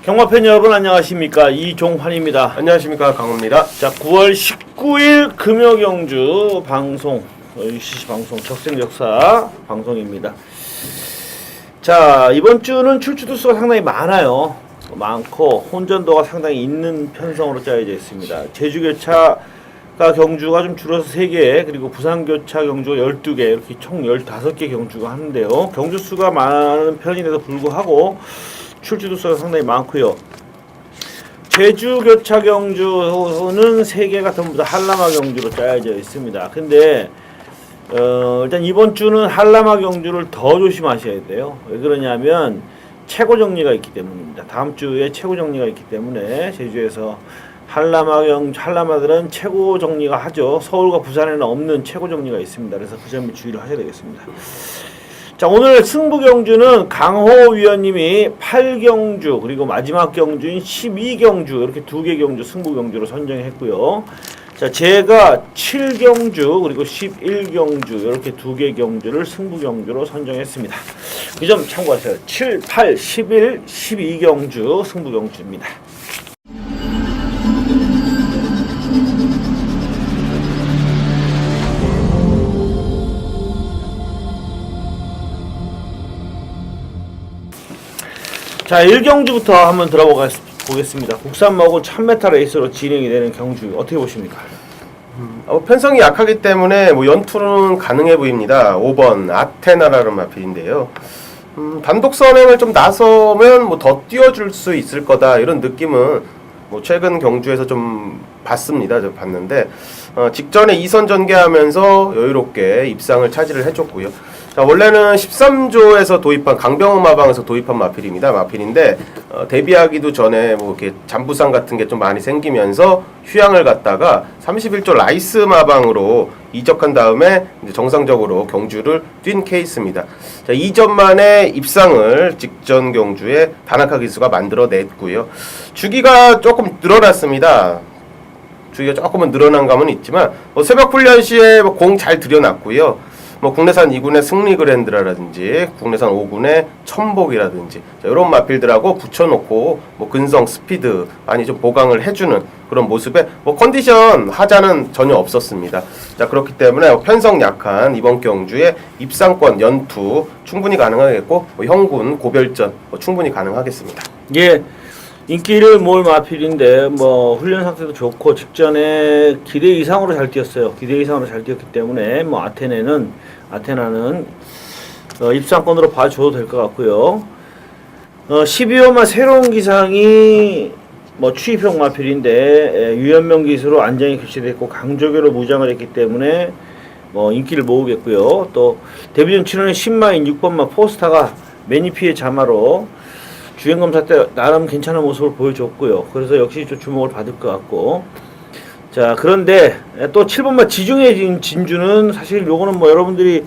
경마팬 여러분 안녕하십니까, 이종환입니다. 안녕하십니까, 강호입니다. 자, 9월 19일 금요경주 방송, UCC 방송 적생적사 방송입니다. 자, 이번 주는 출주도 수가 상당히 많고 혼전도가 상당히 있는 편성으로 짜여져 있습니다. 제주교차가 경주가 좀 줄어서 3개, 그리고 부산교차 경주가 12개, 이렇게 총 15개 경주가 하는데요. 경주 수가 많은 편인데도 불구하고 출주도 수가 상당히 많고요. 제주교차 경주는 3개가 전부 다 한라마 경주로 짜여져 있습니다. 근데 일단 이번 주는 한라마 경주를 더 조심하셔야 돼요. 왜 그러냐면 최고 정리가 있기 때문입니다. 다음 주에 최고 정리가 있기 때문에 제주에서 한라마들은 최고 정리가 하죠. 서울과 부산에는 없는 최고 정리가 있습니다. 그래서 그 점에 주의를 하셔야 되겠습니다. 자, 오늘 승부 경주는 강호 위원님이 8경주 그리고 마지막 경주인 12경주 이렇게 2개 경주 승부 경주로 선정했고요. 자, 제가 7경주 그리고 11경주 이렇게 2개 경주를 승부 경주로 선정했습니다. 이 점 참고하세요. 7, 8, 11, 12경주 승부 경주입니다. 자, 1경주부터 한번 들어보겠습니다. 국산 먹은 1000m 레이스로 진행이 되는 경주 어떻게 보십니까? 편성이 약하기 때문에 연투는 가능해 보입니다. 5번 아테나라는 마필인데요. 단독 선행을 좀 나서면 더 띄워줄 수 있을 거다, 이런 느낌은 최근 경주에서 좀 봤습니다. 좀 봤는데 직전에 2선 전개하면서 여유롭게 입상을 차지를 해줬고요. 자, 원래는 13조에서 도입한 강병호 마방에서 도입한 마필인데 데뷔하기도 전에 이렇게 잠부상 같은 게 좀 많이 생기면서 휴양을 갔다가 31조 라이스 마방으로 이적한 다음에 이제 정상적으로 경주를 뛴 케이스입니다. 자, 2전 만에 입상을 직전 경주에 다나카 기수가 만들어냈고요. 주기가 조금 늘어났습니다. 주기가 조금은 늘어난 감은 있지만 새벽 훈련 시에 공 잘 들여놨고요. 국내산 2군의 승리 그랜드라든지 국내산 5군의 천복이라든지 이런 마필들하고 붙여놓고 근성 스피드 많이 좀 보강을 해주는 그런 모습에 컨디션 하자는 전혀 없었습니다. 자, 그렇기 때문에 편성 약한 이번 경주에 입상권 연투 충분히 가능하겠고 형군 고별전 충분히 가능하겠습니다. 예, 인기를 모을 마필인데 훈련 상태도 좋고 직전에 기대 이상으로 잘 뛰었어요. 기대 이상으로 잘 뛰었기 때문에 아테나는 입상권으로 봐줘도 될 것 같고요. 12호마 새로운 기상이 추입형 마필인데 유연명 기수로 안장이 교체됐고 강조교로 무장을 했기 때문에 인기를 모으겠고요. 또 데뷔전 7월에 10마인 6번마 포스타가 매니피의 자마로 주행검사 때 나름 괜찮은 모습을 보여줬고요. 그래서 역시 좀 주목을 받을 것 같고, 자, 그런데 또 7번마 지중해 진주는 사실 요거는 여러분들이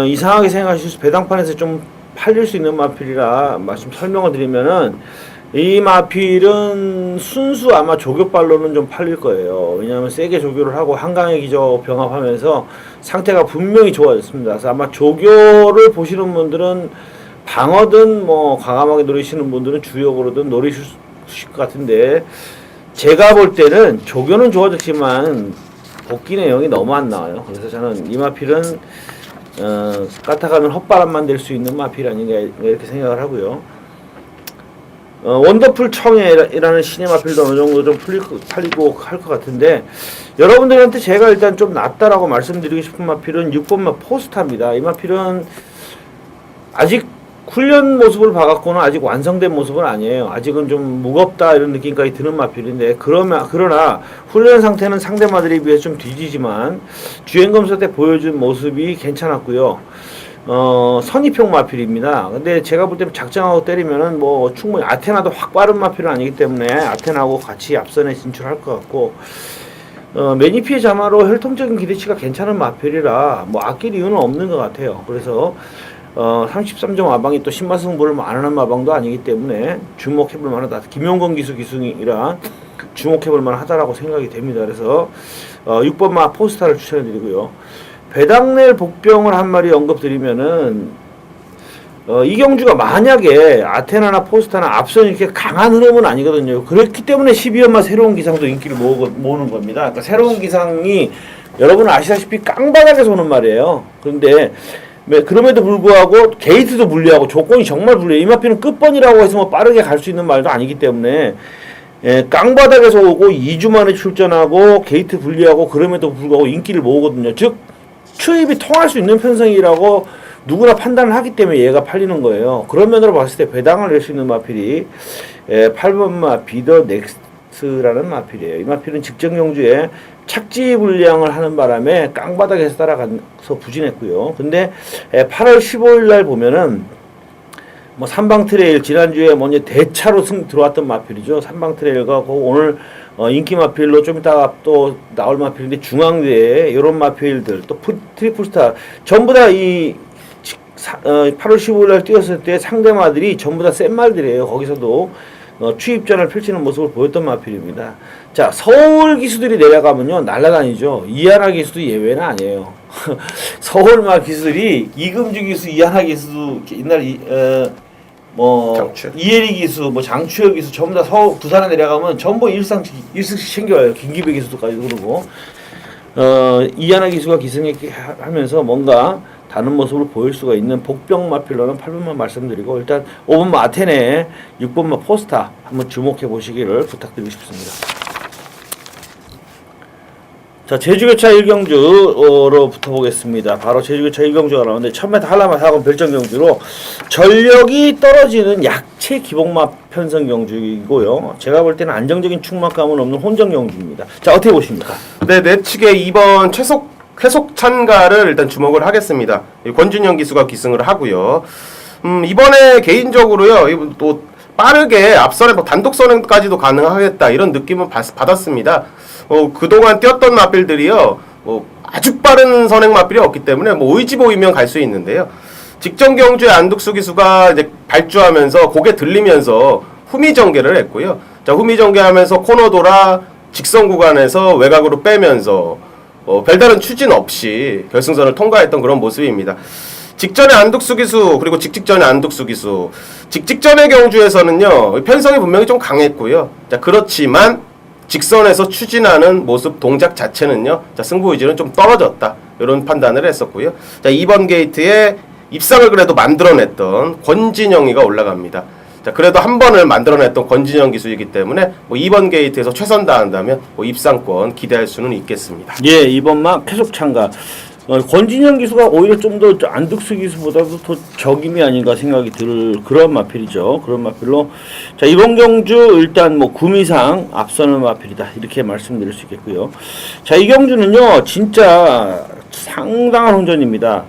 이상하게 생각하실 수, 배당판에서 좀 팔릴 수 있는 마필이라 말씀 설명을 드리면은, 이 마필은 순수 아마 조교발로는 좀 팔릴 거예요. 왜냐하면 세게 조교를 하고 한강의 기저 병합하면서 상태가 분명히 좋아졌습니다. 그래서 아마 조교를 보시는 분들은 방어든 과감하게 노리시는 분들은 주역으로든 노리실 것 같은데, 제가 볼 때는 조교는 좋아졌지만 복귀 내용이 너무 안 나와요. 그래서 저는 이 마필은 까딱하면 헛바람만 될 수 있는 마필 아닌가 이렇게 생각을 하고요. 원더풀 청해라는 신의 마필도 어느 정도 좀 팔리고 할 것 같은데, 여러분들한테 제가 일단 좀 낫다라고 말씀드리고 싶은 마필은 6번마 포스타입니다. 이 마필은 아직 훈련 모습을 봐갖고는 아직 완성된 모습은 아니에요. 아직은 좀 무겁다 이런 느낌까지 드는 마필인데, 그러나 훈련 상태는 상대마들에 비해서 좀 뒤지지만 주행검사 때 보여준 모습이 괜찮았고요. 선입형 마필입니다. 근데 제가 볼 때 작정하고 때리면은 충분히 아테나도 확 빠른 마필은 아니기 때문에 아테나하고 같이 앞선에 진출할 것 같고, 매니피의 자마로 혈통적인 기대치가 괜찮은 마필이라 아낄 이유는 없는 것 같아요. 그래서 33점 마방이 또 신마승부를 안 하는 마방도 아니기 때문에 주목해볼 만하다. 김용건 기수이라 주목해볼 만하다라고 생각이 됩니다. 그래서 6번마 포스타를 추천해드리고요. 배당낼 복병을 한 마리 언급드리면은 이경주가 만약에 아테나나 포스타나 앞선 이렇게 강한 흐름은 아니거든요. 그렇기 때문에 12연마 새로운 기상도 인기를 모으는 겁니다. 그러니까 새로운 기상이 여러분 아시다시피 깡바닥에서 오는 말이에요. 그런데 그럼에도 불구하고 게이트도 불리하고 조건이 정말 불리해요. 이마피는 끝번이라고 해서 뭐 빠르게 갈 수 있는 말도 아니기 때문에 깡바닥에서 오고 2주 만에 출전하고 게이트 불리하고 그럼에도 불구하고 인기를 모으거든요. 즉 추입이 통할 수 있는 편성이라고 누구나 판단을 하기 때문에 얘가 팔리는 거예요. 그런 면으로 봤을 때 배당을 낼 수 있는 마필이 8번마 비더 넥스트라는 마필이에요. 이 마필은 직전 경주에 착지 불량을 하는 바람에 깡바닥에서 따라가서 부진했고요. 근데 8월 15일 날 보면은 뭐 삼방 트레일 지난주에 먼저 대차로 들어왔던 마필이죠. 삼방 트레일과 오늘 인기 마필로 좀 이따가 또 나올 마필인데 중앙대에 이런 마필들 또 트리플스타 전부 다 이 8월 15일 날 뛰었을 때 상대마들이 전부 다 센 말들이에요. 거기서도 추입전을 펼치는 모습을 보였던 마필입니다. 자, 서울 기수들이 내려가면요 날아다니죠. 이하나 기수도 예외는 아니에요. 서울마 기수들이 이금주 기수, 이하나 기수도 옛날 이혜리 기수, 뭐 장추혁 기수 전부 다 부산에 내려가면 전부 일승씩 챙겨와요. 김기배 기수도까지 그러고 이하나 기수가 기승하면서 뭔가 다른 모습을 보일 수가 있는 복병 마필로는 8번만 말씀드리고 일단 5번마 아테네, 6번마 포스타 한번 주목해 보시기를 부탁드리고 싶습니다. 자, 제주교차 1경주로 붙어보겠습니다. 바로 제주교차 1경주가 나오는데 1000m 한라마 4번 별정경주로 전력이 떨어지는 약체 기복마 편성 경주이고요. 제가 볼 때는 안정적인 충막감은 없는 혼전 경주입니다. 자, 어떻게 보십니까? 네, 내 측의 2번 회속 찬가를 일단 주목을 하겠습니다. 권준영 기수가 기승을 하고요. 이번에 개인적으로요, 또 빠르게 앞선에 뭐 단독 선행까지도 가능하겠다 이런 느낌을 받았습니다. 그동안 뛰었던 마필들이요, 아주 빠른 선행 마필이 없기 때문에 뭐 의지 보이면 갈 수 있는데요. 직전 경주에 안득수 기수가 이제 발주하면서 고개 들리면서 후미 전개를 했고요. 자, 후미 전개하면서 코너 돌아 직선 구간에서 외곽으로 빼면서 별다른 추진 없이 결승선을 통과했던 그런 모습입니다. 직전의 안득수 기수 그리고 직전의 안득수 기수 직전의 경주에서는요 편성이 분명히 좀 강했고요. 자, 그렇지만 직선에서 추진하는 모습 동작 자체는요 자, 승부 의지는 좀 떨어졌다 이런 판단을 했었고요. 자, 2번 게이트에 입상을 그래도 만들어냈던 권진영이가 올라갑니다. 자, 그래도 한 번을 만들어냈던 권진영 기수이기 때문에 뭐 2번 게이트에서 최선 다한다면 뭐 입상권 기대할 수는 있겠습니다. 예, 2번마 계속 참가. 권진영 기수가 오히려 좀 더 안득수 기수보다도 더 적임이 아닌가 생각이 들 그런 마필이죠. 그런 마필로 자, 이번 경주 일단 뭐 구미상 앞서는 마필이다 이렇게 말씀드릴 수 있겠고요. 자, 이 경주는요 진짜 상당한 혼전입니다.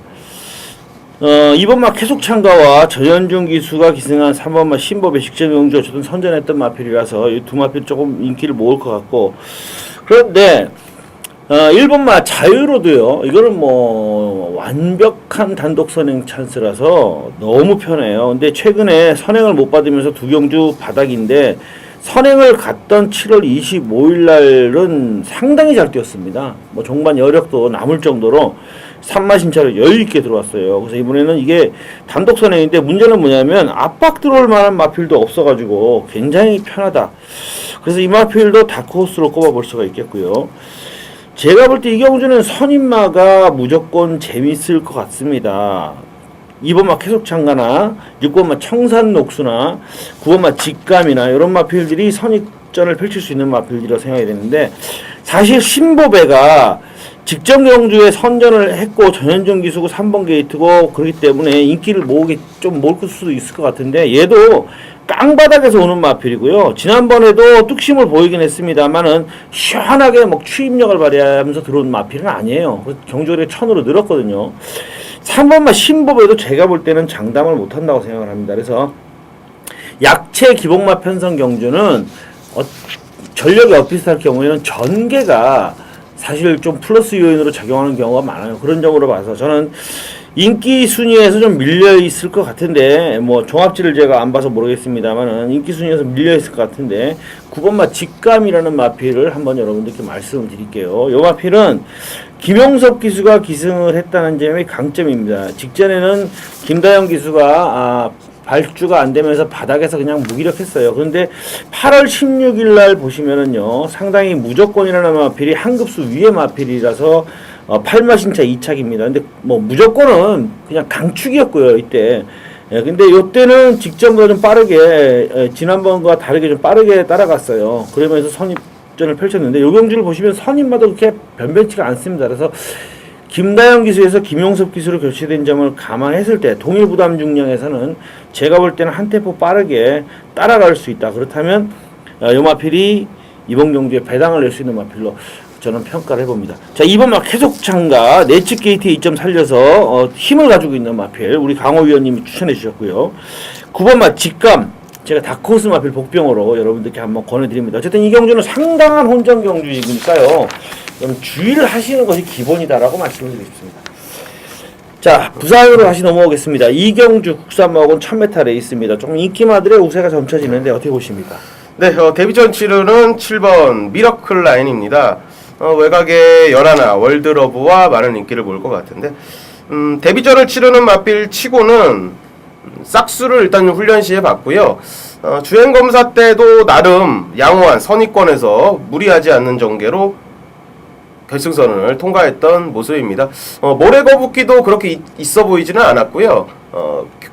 2번마 계속 참가와 전현중 기수가 기승한 3번마 신법의 직전 경주 어쨌든 선전했던 마필이라서 이 두 마필 조금 인기를 모을 것 같고, 그런데 1번마 자유로도요 이거는 뭐 완벽한 단독 선행 찬스라서 너무 편해요. 근데 최근에 선행을 못 받으면서 두 경주 바닥인데 선행을 갔던 7월 25일 날은 상당히 잘 뛰었습니다. 뭐 종반 여력도 남을 정도로 산마신차로 여유있게 들어왔어요. 그래서 이번에는 이게 단독 선행인데 문제는 뭐냐면 압박 들어올 만한 마필도 없어가지고 굉장히 편하다. 그래서 이 마필도 다크호스로 꼽아볼 수가 있겠고요. 제가 볼 때 이 경주는 선임마가 무조건 재밌을 것 같습니다. 2번마 계속 참가나 6번마 청산 녹수나 9번마 직감이나 이런 마필들이 선입전을 펼칠 수 있는 마필들이라고 생각이 되는데, 사실 신보배가 직전 경주에 선전을 했고 전현종 기수고 3번 게이트고 그렇기 때문에 인기를 모을 수도 있을 것 같은데, 얘도 깡바닥에서 오는 마필이고요. 지난번에도 뚝심을 보이긴 했습니다만은 시원하게 뭐 추입력을 발휘하면서 들어온 마필은 아니에요. 경주력이 1000으로 늘었거든요. 3번마 신법에도 제가 볼 때는 장담을 못한다고 생각을 합니다. 그래서 약체 기복마 편성 경주는 전력이 엇비슷할 경우에는 전개가 사실 좀 플러스 요인으로 작용하는 경우가 많아요. 그런 점으로 봐서 저는 인기 순위에서 좀 밀려 있을 것 같은데 뭐 종합지를 제가 안 봐서 모르겠습니다만은 인기 순위에서 밀려 있을 것 같은데 9번 마 직감이라는 마필을 한번 여러분들께 말씀을 드릴게요. 이 마필은 김용섭 기수가 기승을 했다는 점이 강점입니다. 직전에는 김다영 기수가 발주가 안 되면서 바닥에서 그냥 무기력했어요. 그런데 8월 16일 날 보시면은요, 상당히 무조건이라는 마필이 한 급수 위의 마필이라서 8마신차 2착입니다. 근데 뭐 무조건은 그냥 강축이었고요, 이때. 예, 근데 요때는 직전보다 좀 빠르게, 지난번과 다르게 좀 빠르게 따라갔어요. 그러면서 선입전을 펼쳤는데, 요 경주를 보시면 선임마다 그렇게 변변치가 않습니다. 그래서 김다영 기수에서 김용섭 기수로 교체된 점을 감안했을 때 동일 부담 중량에서는 제가 볼 때는 한 템포 빠르게 따라갈 수 있다. 그렇다면 요 마필이 이번 경주에 배당을 낼 수 있는 마필로 저는 평가를 해봅니다. 자, 2번 막 계속 참가 내측 게이트 2점 살려서 힘을 가지고 있는 마필 우리 강호 위원님이 추천해 주셨고요. 9번 막 직감 제가 다크호스 마필 복병으로 여러분들께 한번 권해드립니다. 어쨌든 이 경주는 상당한 혼전 경주이니까요. 좀 주의를 하시는 것이 기본이다라고 말씀을 드리겠습니다. 자, 부산으로 다시 넘어오겠습니다. 이경주 국산마고는 1000m 레이스입니다. 좀 인기마들의 우세가 점쳐지는데 어떻게 보십니까? 네, 데뷔전 치르는 7번 미러클 라인입니다. 외곽의 연하나 월드러브와 많은 인기를 모을 것 같은데 데뷔전을 치르는 마필 치고는 싹수를 일단 훈련 시에 봤고요. 주행검사 때도 나름 양호한 선의권에서 무리하지 않는 전개로 결승선을 통과했던 모습입니다. 모래거북기도 그렇게 있어 보이지는 않았고요.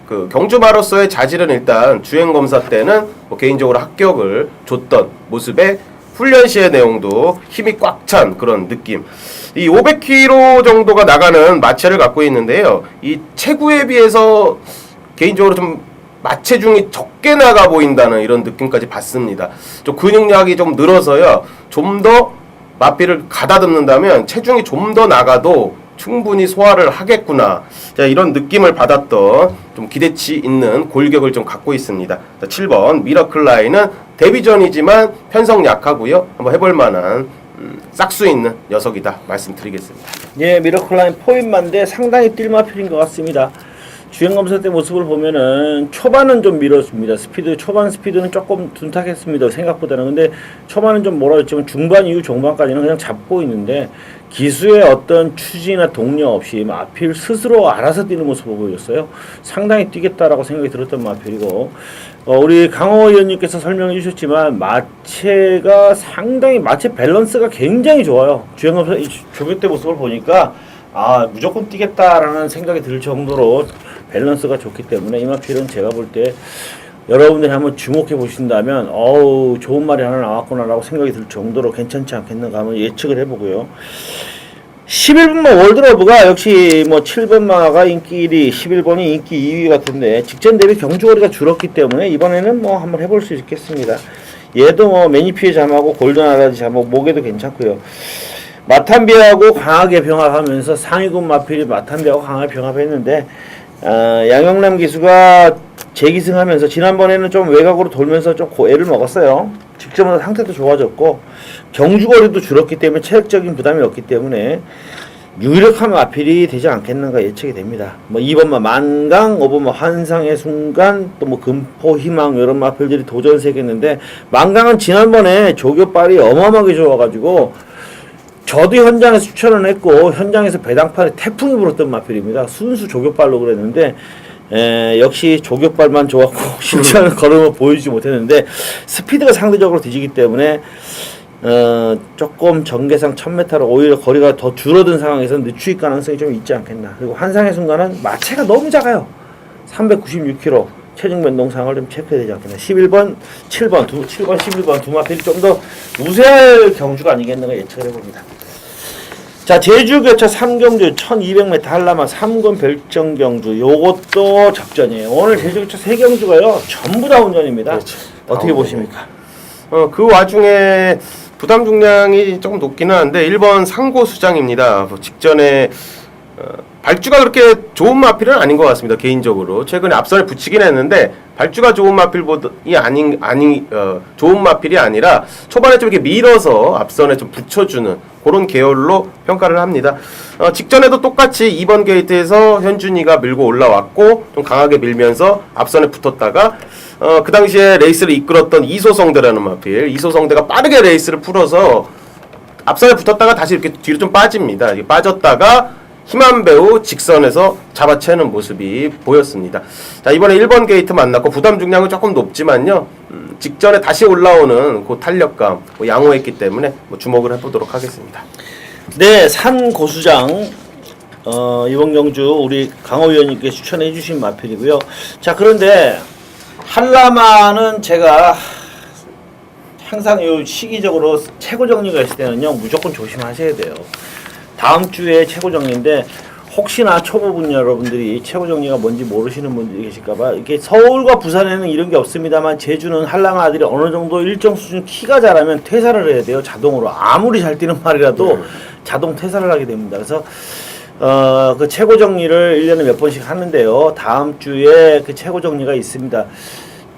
그 경주마로서의 자질은 일단 주행검사 때는 개인적으로 합격을 줬던 모습에 훈련 시의 내용도 힘이 꽉 찬 그런 느낌. 이 500km 정도가 나가는 마체를 갖고 있는데요. 이 체구에 비해서 개인적으로 좀 마체중이 적게 나가 보인다는 이런 느낌까지 받습니다. 좀 근육량이 좀 늘어서요. 좀 더 마필을 가다듬는다면 체중이 좀 더 나가도 충분히 소화를 하겠구나. 자, 이런 느낌을 받았던 좀 기대치 있는 골격을 좀 갖고 있습니다. 자, 7번 미러클 라인은 데뷔전이지만 편성 약하고요. 한번 해볼 만한 싹수 있는 녀석이다 말씀드리겠습니다. 예, 미러클 라인 포인만데 상당히 뛸마필인 것 같습니다. 주행검사 때 모습을 보면은 초반은 좀 밀었습니다. 초반 스피드는 조금 둔탁했습니다. 생각보다는. 근데 초반은 좀 몰아줬지만 중반 이후 종반까지는 그냥 잡고 있는데 기수의 어떤 추진이나 동력 없이 마필 스스로 알아서 뛰는 모습을 보였어요. 상당히 뛰겠다라고 생각이 들었던 마필이고 우리 강호 의원님께서 설명해 주셨지만 마체가 상당히 마체 밸런스가 굉장히 좋아요. 주행검사 조교 때 모습을 보니까 무조건 뛰겠다라는 생각이 들 정도로 밸런스가 좋기 때문에 이 마필은 제가 볼 때 여러분들이 한번 주목해 보신다면 좋은 말이 하나 나왔구나라고 생각이 들 정도로 괜찮지 않겠는가 한번 예측을 해보고요. 11번마 월드러브가 역시 뭐 7번마가 인기 1위, 11번이 인기 2위 같은데 직전 대비 경주거리가 줄었기 때문에 이번에는 뭐 한번 해볼 수 있겠습니다. 얘도 뭐 매니피의 잠하고 골든아라지 잠하고 목에도 괜찮고요. 마탄비하고 강하게 병합하면서 상위군 마필이 마탄비하고 강하게 병합했는데 양영남 기수가 재기승하면서 지난번에는 좀 외곽으로 돌면서 좀 애를 먹었어요. 직전보다 상태도 좋아졌고 경주거리도 줄었기 때문에 체력적인 부담이 없기 때문에 유력한 마필이 되지 않겠는가 예측이 됩니다. 뭐 2번마 만강, 5번마 환상의 순간, 또 뭐 금포 희망 이런 마필들이 도전세겠는데 만강은 지난번에 조교빨이 어마어마하게 좋아가지고 저도 현장에서 추천을 했고 현장에서 배당판에 태풍이 불었던 마필입니다. 순수 조교빨로 그랬는데 역시 조교빨만 좋았고 실전 걸음을 보여주지 못했는데 스피드가 상대적으로 뒤지기 때문에 조금 전개상 1000m로 오히려 거리가 더 줄어든 상황에서 늦추일 가능성이 좀 있지 않겠나. 그리고 환상의 순간은 마체가 너무 작아요. 396kg 체중 변동상을 좀 체크해야 되지 않겠나. 11번, 7번, 7번, 11번 두 마필이 좀 더 우세할 경주가 아니겠는가 예측을 해봅니다. 자, 제주교차 3경주 1200m 한라마 3군 별정경주 요것도 접전이에요. 오늘 제주교차 3경주가요 전부 다 혼전입니다. 그렇죠. 어떻게 보십니까? 그 와중에 부담 중량이 조금 높기는 한데 1번 상고수장입니다. 직전에 발주가 그렇게 좋은 마필은 아닌 것 같습니다. 개인적으로 최근에 앞선에 붙이긴 했는데 발주가 좋은 마필이 좋은 마필이 아니라 초반에 좀 이렇게 밀어서 앞선에 좀 붙여주는 그런 계열로 평가를 합니다. 직전에도 똑같이 2번 게이트에서 현준이가 밀고 올라왔고 좀 강하게 밀면서 앞선에 붙었다가 그 당시에 레이스를 이끌었던 이소성대라는 마필, 이소성대가 빠르게 레이스를 풀어서 앞선에 붙었다가 다시 이렇게 뒤로 좀 빠집니다. 이렇게 빠졌다가 힘한 배우 직선에서 잡아채는 모습이 보였습니다. 자, 이번에 1번 게이트 만났고 부담 중량은 조금 높지만요. 직전에 다시 올라오는 그 탄력감 양호했기 때문에 주목을 해보도록 하겠습니다. 네, 산 고수장 이번 경주 우리 강호 위원님께 추천해 주신 마필이고요. 자, 그런데 한라마는 제가 항상 요 시기적으로 최고 정리가 있을 때는요 무조건 조심하셔야 돼요. 다음 주에 최고 정리인데 혹시나 초보분 여러분들이 최고 정리가 뭔지 모르시는 분들이 계실까봐 이렇게 서울과 부산에는 이런 게 없습니다만 제주는 한라마들이 어느 정도 일정 수준 키가 자라면 퇴사를 해야 돼요. 자동으로 아무리 잘 뛰는 말이라도 자동 퇴사를 하게 됩니다. 그래서 그 최고 정리를 1년에 몇 번씩 하는데요. 다음 주에 그 최고 정리가 있습니다.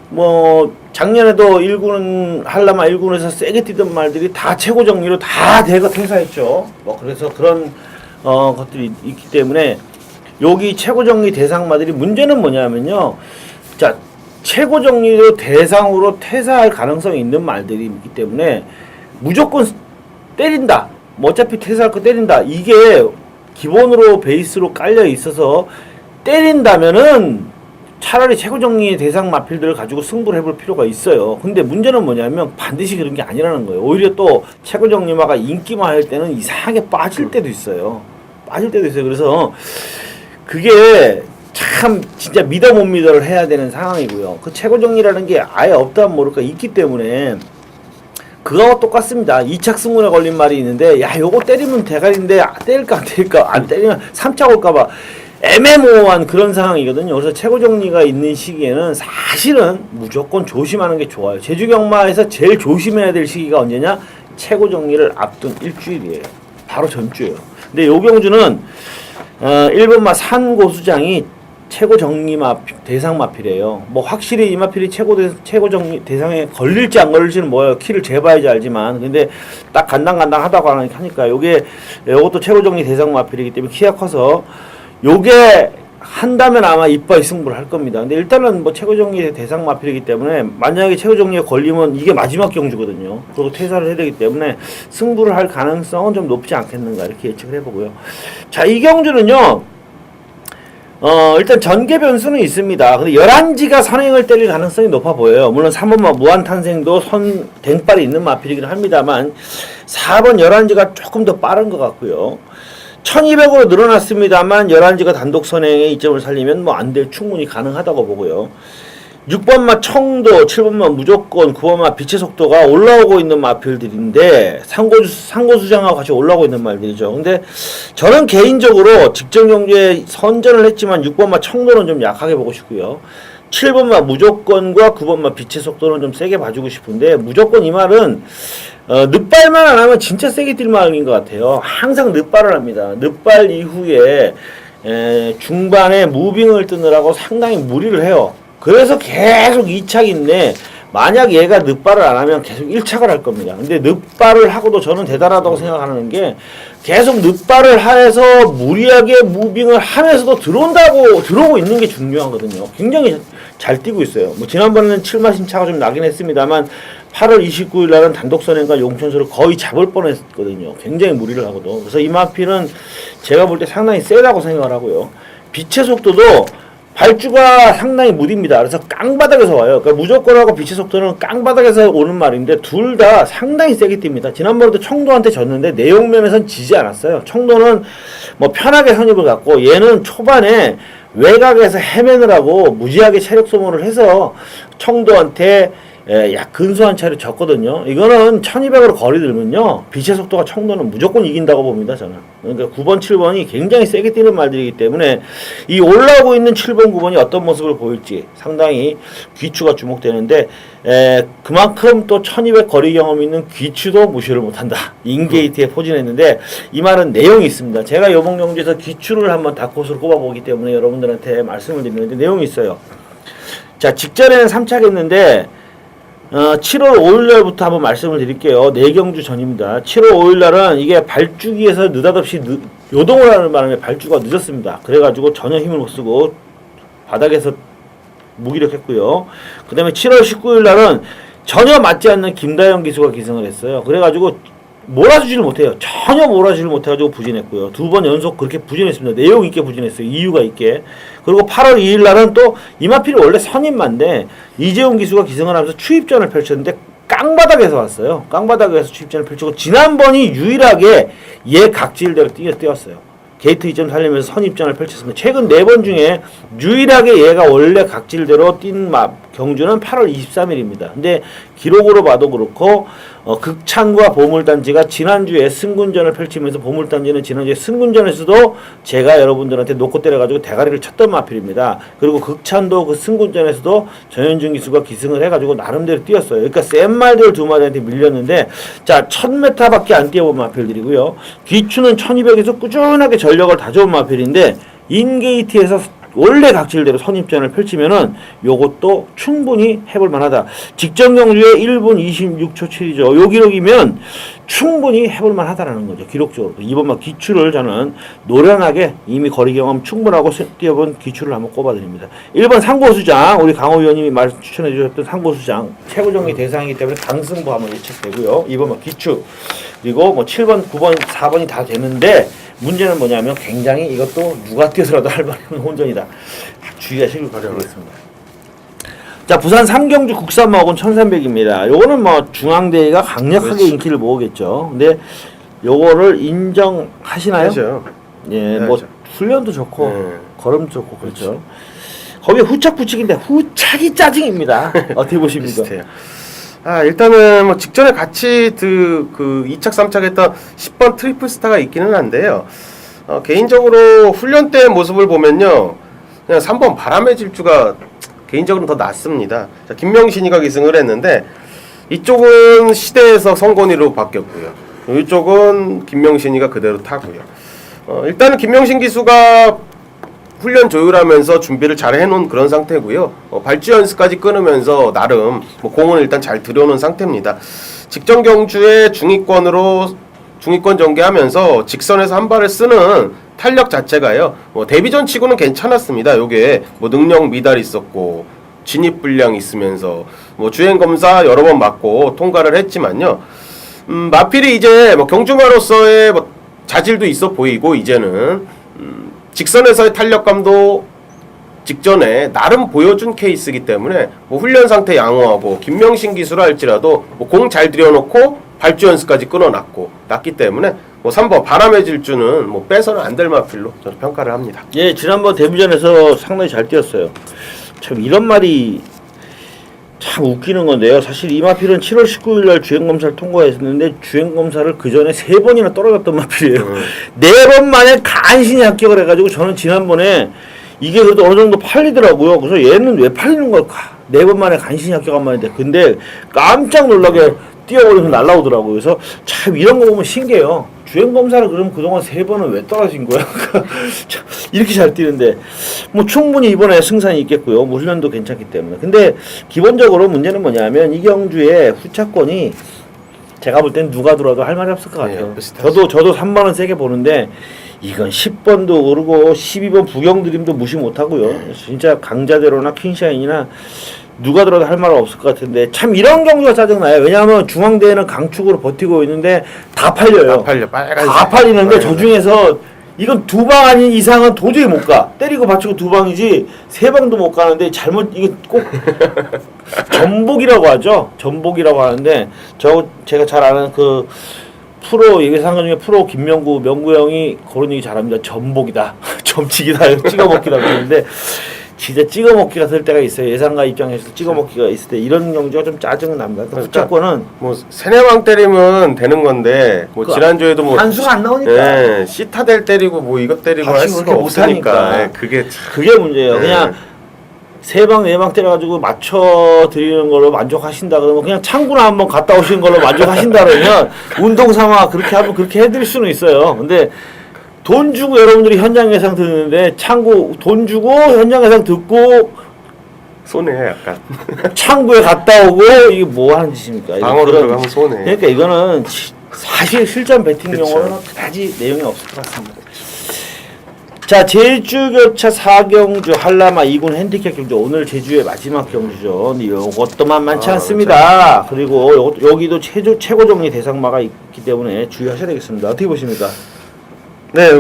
뭐 작년에도 1군은 한라마 1군에서 세게 뛰던 말들이 다 최고 정리로 다 대거 퇴사했죠. 뭐 그래서 그런 것들이 있기 때문에 여기 최고 정리 대상마들이 문제는 뭐냐면요. 자, 최고 정리로 대상으로 퇴사할 가능성이 있는 말들이 있기 때문에 무조건 때린다. 뭐 어차피 퇴사할 거 때린다. 이게 기본으로 베이스로 깔려 있어서 때린다면은 차라리 최고 정리 대상 마필들을 가지고 승부를 해볼 필요가 있어요. 근데 문제는 뭐냐면 반드시 그런 게 아니라는 거예요. 오히려 또 최고 정리마가 인기만 할 때는 이상하게 빠질 때도 있어요. 그래서 그게 참 진짜 믿어 못 믿어를 해야 되는 상황이고요. 그 최고 정리라는 게 아예 없다면 모를까 있기 때문에 그거와 똑같습니다. 2착 승문에 걸린 말이 있는데 야 요거 때리면 대가리인데 때릴까 안 때릴까 안 때리면 3착 올까봐 애매모호한 그런 상황이거든요. 그래서 최고 정리가 있는 시기에는 사실은 무조건 조심하는 게 좋아요. 제주 경마에서 제일 조심해야 될 시기가 언제냐? 최고 정리를 앞둔 일주일이에요. 바로 전주예요. 근데 요 경주는 1번마 산고수장이 최고 정리 대상 마필이에요. 뭐 확실히 이 마필이 최고 정리 대상에 걸릴지 안 걸릴지는 뭐예요. 키를 재봐야지 알지만 근데 딱 간당간당하다고 하니까 요것도 최고 정리 대상 마필이기 때문에 키가 커서 요게 한다면 아마 이빠이 승부를 할 겁니다. 근데 일단은 뭐 최고 정리 대상 마필이기 때문에 만약에 최고 정리에 걸리면 이게 마지막 경주거든요. 그리고 퇴사를 해야 되기 때문에 승부를 할 가능성은 좀 높지 않겠는가 이렇게 예측을 해보고요. 자, 이 경주는요. 일단 전개 변수는 있습니다. 근데 11지가 선행을 때릴 가능성이 높아 보여요. 물론 3번마 무한탄생도 댕발이 있는 마필이긴 합니다만 4번 11지가 조금 더 빠른 것 같고요. 1200으로 늘어났습니다만 11지가 단독 선행에 이점을 살리면 뭐 안될 충분히 가능하다고 보고요. 6번마 청도, 7번마 무조건, 9번마 빛의 속도가 올라오고 있는 마필들인데 상고수장하고 같이 올라오고 있는 말들이죠. 근데 저는 개인적으로 직전 경주에 선전을 했지만 6번마 청도는 좀 약하게 보고 싶고요. 7번마 무조건과 9번마 빛의 속도는 좀 세게 봐주고 싶은데 무조건 이 말은 늑발만 안 하면 진짜 세게 뛸 마음인 것 같아요. 항상 늑발을 합니다. 늑발 이후에 중반에 무빙을 뜨느라고 상당히 무리를 해요. 그래서 계속 2착인데 만약 얘가 늑발을 안 하면 계속 1착을 할 겁니다. 근데 늑발을 하고도 저는 대단하다고 생각하는 게 계속 늑발을 해서 무리하게 무빙을 하면서도 들어오고 있는 게 중요하거든요. 굉장히 잘 뛰고 있어요. 뭐 지난번에는 7마신 차가 좀 나긴 했습니다만 8월 29일 날은 단독 선행과 용천수를 거의 잡을 뻔했거든요. 굉장히 무리를 하고도. 그래서 이 마필은 제가 볼 때 상당히 세다고 생각을 하고요. 빛의 속도도 발주가 상당히 무딥니다. 그래서 깡바닥에서 와요. 그러니까 무조건하고 빛의 속도는 깡바닥에서 오는 말인데 둘 다 상당히 세게 뜁니다. 지난번에도 청도한테 졌는데 내용면에선 지지 않았어요. 청도는 뭐 편하게 선입을 갖고 얘는 초반에 외곽에서 헤매느라고 무지하게 체력 소모를 해서 청도한테 약 근소한 차를 졌거든요. 이거는 1200으로 거리 들면요. 빛의 속도가 청도는 무조건 이긴다고 봅니다, 저는. 그러니까 9번, 7번이 굉장히 세게 뛰는 말들이기 때문에 이 올라오고 있는 7번, 9번이 어떤 모습을 보일지 상당히 귀추가 주목되는데 그만큼 또 1200 거리 경험 있는 귀추도 무시를 못한다. 인게이트에 포진했는데 이 말은 내용이 있습니다. 제가 요번 경주에서 귀추를 한번 다크호스로 꼽아보기 때문에 여러분들한테 말씀을 드리는데 내용이 있어요. 자, 직전에는 3차겠는데 7월 5일날부터 한번 말씀을 드릴게요. 4경주 전입니다. 7월 5일날은 이게 발주기에서 느닷없이 요동을 하는 바람에 발주가 늦었습니다. 그래가지고 전혀 힘을 못 쓰고 바닥에서 무기력했고요. 그 다음에 7월 19일날은 전혀 맞지 않는 김다영 기수가 기승을 했어요. 그래가지고 몰아주지를 못해요. 전혀 몰아주지를 못해가지고 부진했고요. 2번 연속 그렇게 부진했습니다. 내용 있게 부진했어요. 이유가 있게. 그리고 8월 2일 날은 또 이마필이 원래 선임만데 이재용 기수가 기승을 하면서 추입전을 펼쳤는데 깡바닥에서 왔어요. 깡바닥에서 추입전을 펼치고 지난번이 유일하게 얘 각질대로 뛰었어요. 게이트 2점 살리면서 선입전을 펼쳤습니다. 최근 4번 중에 유일하게 얘가 원래 각질대로 뛴 경주는 8월 23일입니다. 근데 기록으로 봐도 그렇고 극찬과 보물단지가 지난주에 승군전을 펼치면서 보물단지는 지난주에 승군전에서도 제가 여러분들한테 놓고 때려가지고 대가리를 쳤던 마필입니다. 그리고 극찬도 그 승군전에서도 전현준 기수가 기승을 해가지고 나름대로 뛰었어요. 그러니까 센 말들 2마리한테 밀렸는데 자 1000m밖에 안 뛰어본 마필들이고요. 귀추는 1200에서 꾸준하게 전력을 다져온 마필인데 인게이트에서 원래 각질대로 선입전을 펼치면은 요것도 충분히 해볼 만하다. 직전 경주에 1분 26초 7이죠. 요 기록이면 충분히 해볼 만하다라는 거죠. 기록적으로. 이번만 기출을 저는 노련하게 이미 거리 경험 충분하고 뛰어본 기출을 한번 꼽아드립니다. 1번 상고수장, 우리 강호 위원님이 추천해 주셨던 상고수장 최고정리 대상이기 때문에 강승부 한번 예측되고요. 2번만 기출. 그리고 뭐 7번, 9번, 4번이 다 되는데 문제는 뭐냐면 굉장히 이것도 누가 뛰어서라도 할 만한 혼전이다. 주의하시길 바라겠습니다. 자, 부산 삼경주 국산마옥은 1300입니다. 요거는 뭐 중앙대회가 강력하게 그렇지. 인기를 모으겠죠. 근데 요거를 인정하시나요? 그렇죠. 예, 뭐 훈련도 좋고 걸음도 좋고 그렇죠. 그렇지. 거기에 후착 붙이기인데 후착이 짜증입니다. 어떻게 보십니까? 비슷해요. 일단은 뭐 직전에 같이 그 2착, 3착 했던 10번 트리플 스타가 있기는 한데요. 개인적으로 훈련 때 모습을 보면요. 그냥 3번 바람의 질주가 개인적으로는 더 낫습니다. 자, 김명신이가 기승을 했는데 이쪽은 시대에서 성건이로 바뀌었고요. 이쪽은 김명신이가 그대로 타고요. 일단은 김명신 기수가 훈련 조율하면서 준비를 잘 해놓은 그런 상태고요. 발주 연습까지 끊으면서 나름 뭐 공은 일단 잘 들여놓은 상태입니다. 직전 경주에 중위권 전개하면서 직선에서 한 발을 쓰는 탄력 자체가요. 데뷔전 치고는 괜찮았습니다. 요게 뭐 능력 미달 있었고 진입 불량 있으면서 뭐 주행 검사 여러 번 맞고 통과를 했지만요. 마필이 이제 뭐 경주마로서의 뭐 자질도 있어 보이고 이제는 직선에서의 탄력감도 직전에 나름 보여준 케이스이기 때문에 뭐 훈련 상태 양호하고 김명신 기수라 할지라도 뭐 공 잘 들여놓고 발주 연습까지 끊어놨고 놨기 때문에 뭐 3번 바람의 질주는 뭐 빼서는 안 될 마필로 저는 평가를 합니다. 예, 지난번 데뷔전에서 상당히 잘 뛰었어요. 참 이런 말이 참 웃기는 건데요. 사실 이 마필은 7월 19일 날 주행검사를 통과했는데 주행검사를 그 전에 3번이나 떨어졌던 마필이에요. 4번 만에 간신히 합격을 해가지고 저는 지난번에 이게 그래도 어느 정도 팔리더라고요. 그래서 얘는 왜 팔리는 걸까? 4번 만에 간신히 합격한 말인데 근데 깜짝 놀라게 뛰어버리면서 날라오더라고요. 그래서 참 이런 거 보면 신기해요. 주행검사를 그럼 그동안 3번은 왜 떨어진 거야? 이렇게 잘 뛰는데 뭐 충분히 이번에 승산이 있겠고요. 뭐 훈련도 괜찮기 때문에. 근데 기본적으로 문제는 뭐냐면 이 경주에 후차권이 제가 볼 땐 누가 들어도 할 말이 없을 것 같아요. 저도 3번은 세게 보는데 이건 10번도 오르고 12번 부경드림도 무시 못하고요. 진짜 강자대로나 퀸샤인이나 누가 들어도 할 말은 없을 것 같은데 참 이런 경우가 짜증나요. 왜냐하면 중앙대회는 강축으로 버티고 있는데 다 팔려요. 다 팔리는데 저 중에서 이건 2방 아닌 이상은 도저히 못 가. 때리고 받치고 2방이지 3방도 못 가는데 잘못 이게 꼭 전복이라고 하죠. 전복이라고 하는데 제가 잘 아는 그 프로 예상관 중에 프로 명구 형이 그런 얘기 잘합니다. 전복이다. 점치기다. 찍어먹기다 그러는데 진짜 찍어먹기가 될 때가 있어요. 예상가 입장에서 찍어먹기가 있을 때 이런 경주가 좀 짜증은 납니다. 그러니까 붙잡고는 뭐 세네 방 때리면 되는 건데 뭐 그 지난주에도 뭐 한수가 안 나오니까 예, 시타델 때리고 뭐 이것 때리고 할 같이 수가 그렇게 없으니까 못하니까. 예, 그게 참 그게 문제예요. 네. 그냥 세 방 네 방 때려가지고 맞춰 드리는 걸로 만족하신다 그러면 그냥 창구나 한번 갔다 오신 걸로 만족하신다 그러면 운동 삼아 그렇게 하면 그렇게 해드릴 수는 있어요. 근데 돈 주고 여러분들이 현장 예상 듣는데 창구 돈 주고 현장 예상 듣고 손해 약간 창구에 갔다 오고 이게 뭐 하는 짓입니까? 방어로 그런- 들어가면 손해. 그러니까 이거는 사실 실전 배팅용으로는 그쵸. 그다지 내용이 없을 것 같습니다. 자, 제주교차 4경주 한라마 2군 핸디캡 경주 오늘 제주의 마지막 경주죠. 근데 요것도 만만치 않습니다. 그리고 여기도 최고 정리 대상마가 있기 때문에 주의하셔야 되겠습니다. 어떻게 보십니까? 네,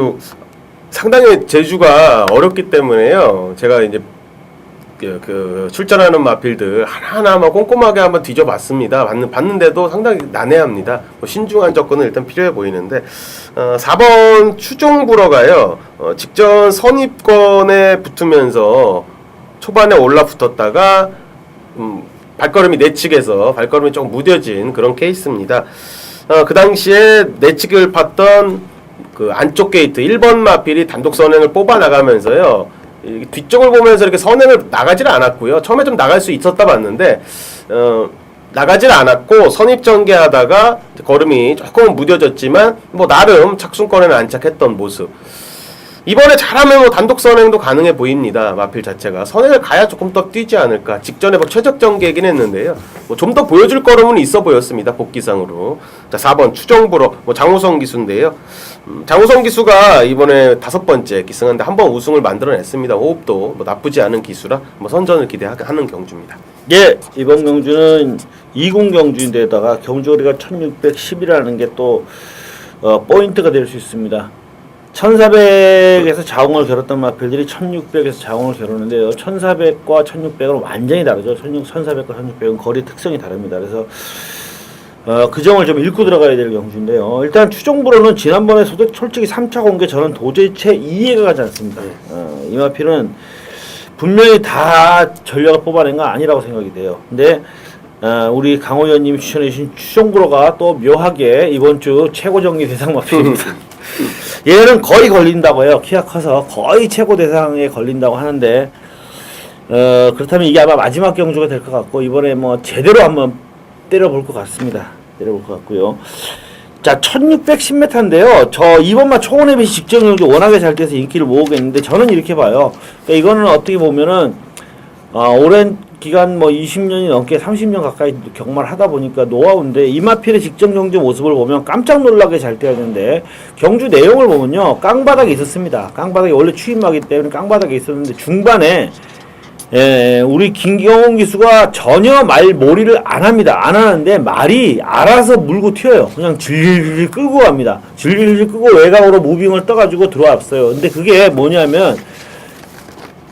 상당히 제주가 어렵기 때문에요. 제가 이제 그 출전하는 마필들 하나하나만 꼼꼼하게 한번 뒤져봤습니다. 봤는데도 상당히 난해합니다. 뭐 신중한 접근은 일단 필요해 보이는데 4번 추종불어가요. 직전 선입권에 붙으면서 초반에 올라붙었다가 발걸음이 내측에서 발걸음이 조금 무뎌진 그런 케이스입니다. 그 당시에 내측을 팠던 그 안쪽 게이트 1번 마필이 단독 선행을 뽑아 나가면서요. 뒤쪽을 보면서 이렇게 선행을 나가질 않았고요. 처음에 좀 나갈 수 있었다 봤는데 나가질 않았고 선입 전개하다가 걸음이 조금 무뎌졌지만 뭐 나름 착순권에는 안착했던 모습. 이번에 잘하면 뭐 단독 선행도 가능해 보입니다. 마필 자체가 선행을 가야 조금 더 뛰지 않을까. 직전에 뭐 최적 전개이긴 했는데요. 뭐 좀 더 보여줄 걸음은 있어 보였습니다. 복귀상으로. 자, 4번 추정불어 뭐 장호성 기수인데요. 장호성 기수가 이번에 5번째 기승한데 한번 우승을 만들어냈습니다. 호흡도 뭐 나쁘지 않은 기수라 뭐 선전을 기대하는 경주입니다. 예, 이번 경주는 2군 경주인데다가 경주거리가 1610이라는 게 또 포인트가 될 수 있습니다. 1400에서 자웅을 겨뤘던 마필들이 1600에서 자웅을 겨루는데요. 1400과 1600은 완전히 다르죠. 1400과 1600은 거리 특성이 다릅니다. 그래서 그 점을 좀 읽고 들어가야 될 경주인데요. 일단 추종부로는 지난번에서도 솔직히 3차 공개 저는 도저히 이해가 가지 않습니다. 이 마필은 분명히 다 전략을 뽑아낸 건 아니라고 생각이 돼요. 근데 우리 강호 의원님이 추천해 주신 추종부로가 또 묘하게 이번 주 최고 정리 대상 마필입니다. 얘는 거의 걸린다고 해요. 키가 커서 거의 최고 대상에 걸린다고 하는데 그렇다면 이게 아마 마지막 경주가 될 것 같고 이번에 뭐 제대로 한번 때려볼 것 같습니다. 때려볼 것 같고요. 자, 1610m인데요. 저 이번만 초원해비 직전 경주 워낙에 잘 돼서 인기를 모으겠는데 저는 이렇게 봐요. 그러니까 이거는 어떻게 보면은 오랜 기간 뭐 20년이 넘게 30년 가까이 경마를 하다 보니까 노하우인데 이마필의 직전 경주 모습을 보면 깜짝 놀라게 잘 뛰어야 되는데 경주 내용을 보면요. 깡바닥에 있었습니다. 깡바닥에 원래 추임마기 때문에 깡바닥에 있었는데 중반에 우리 김경훈 기수가 전혀 말몰이를 안 합니다. 안 하는데 말이 알아서 물고 튀어요. 그냥 질질 끌고 갑니다. 질질 끌고 외곽으로 무빙을 떠가지고 들어왔어요. 근데 그게 뭐냐면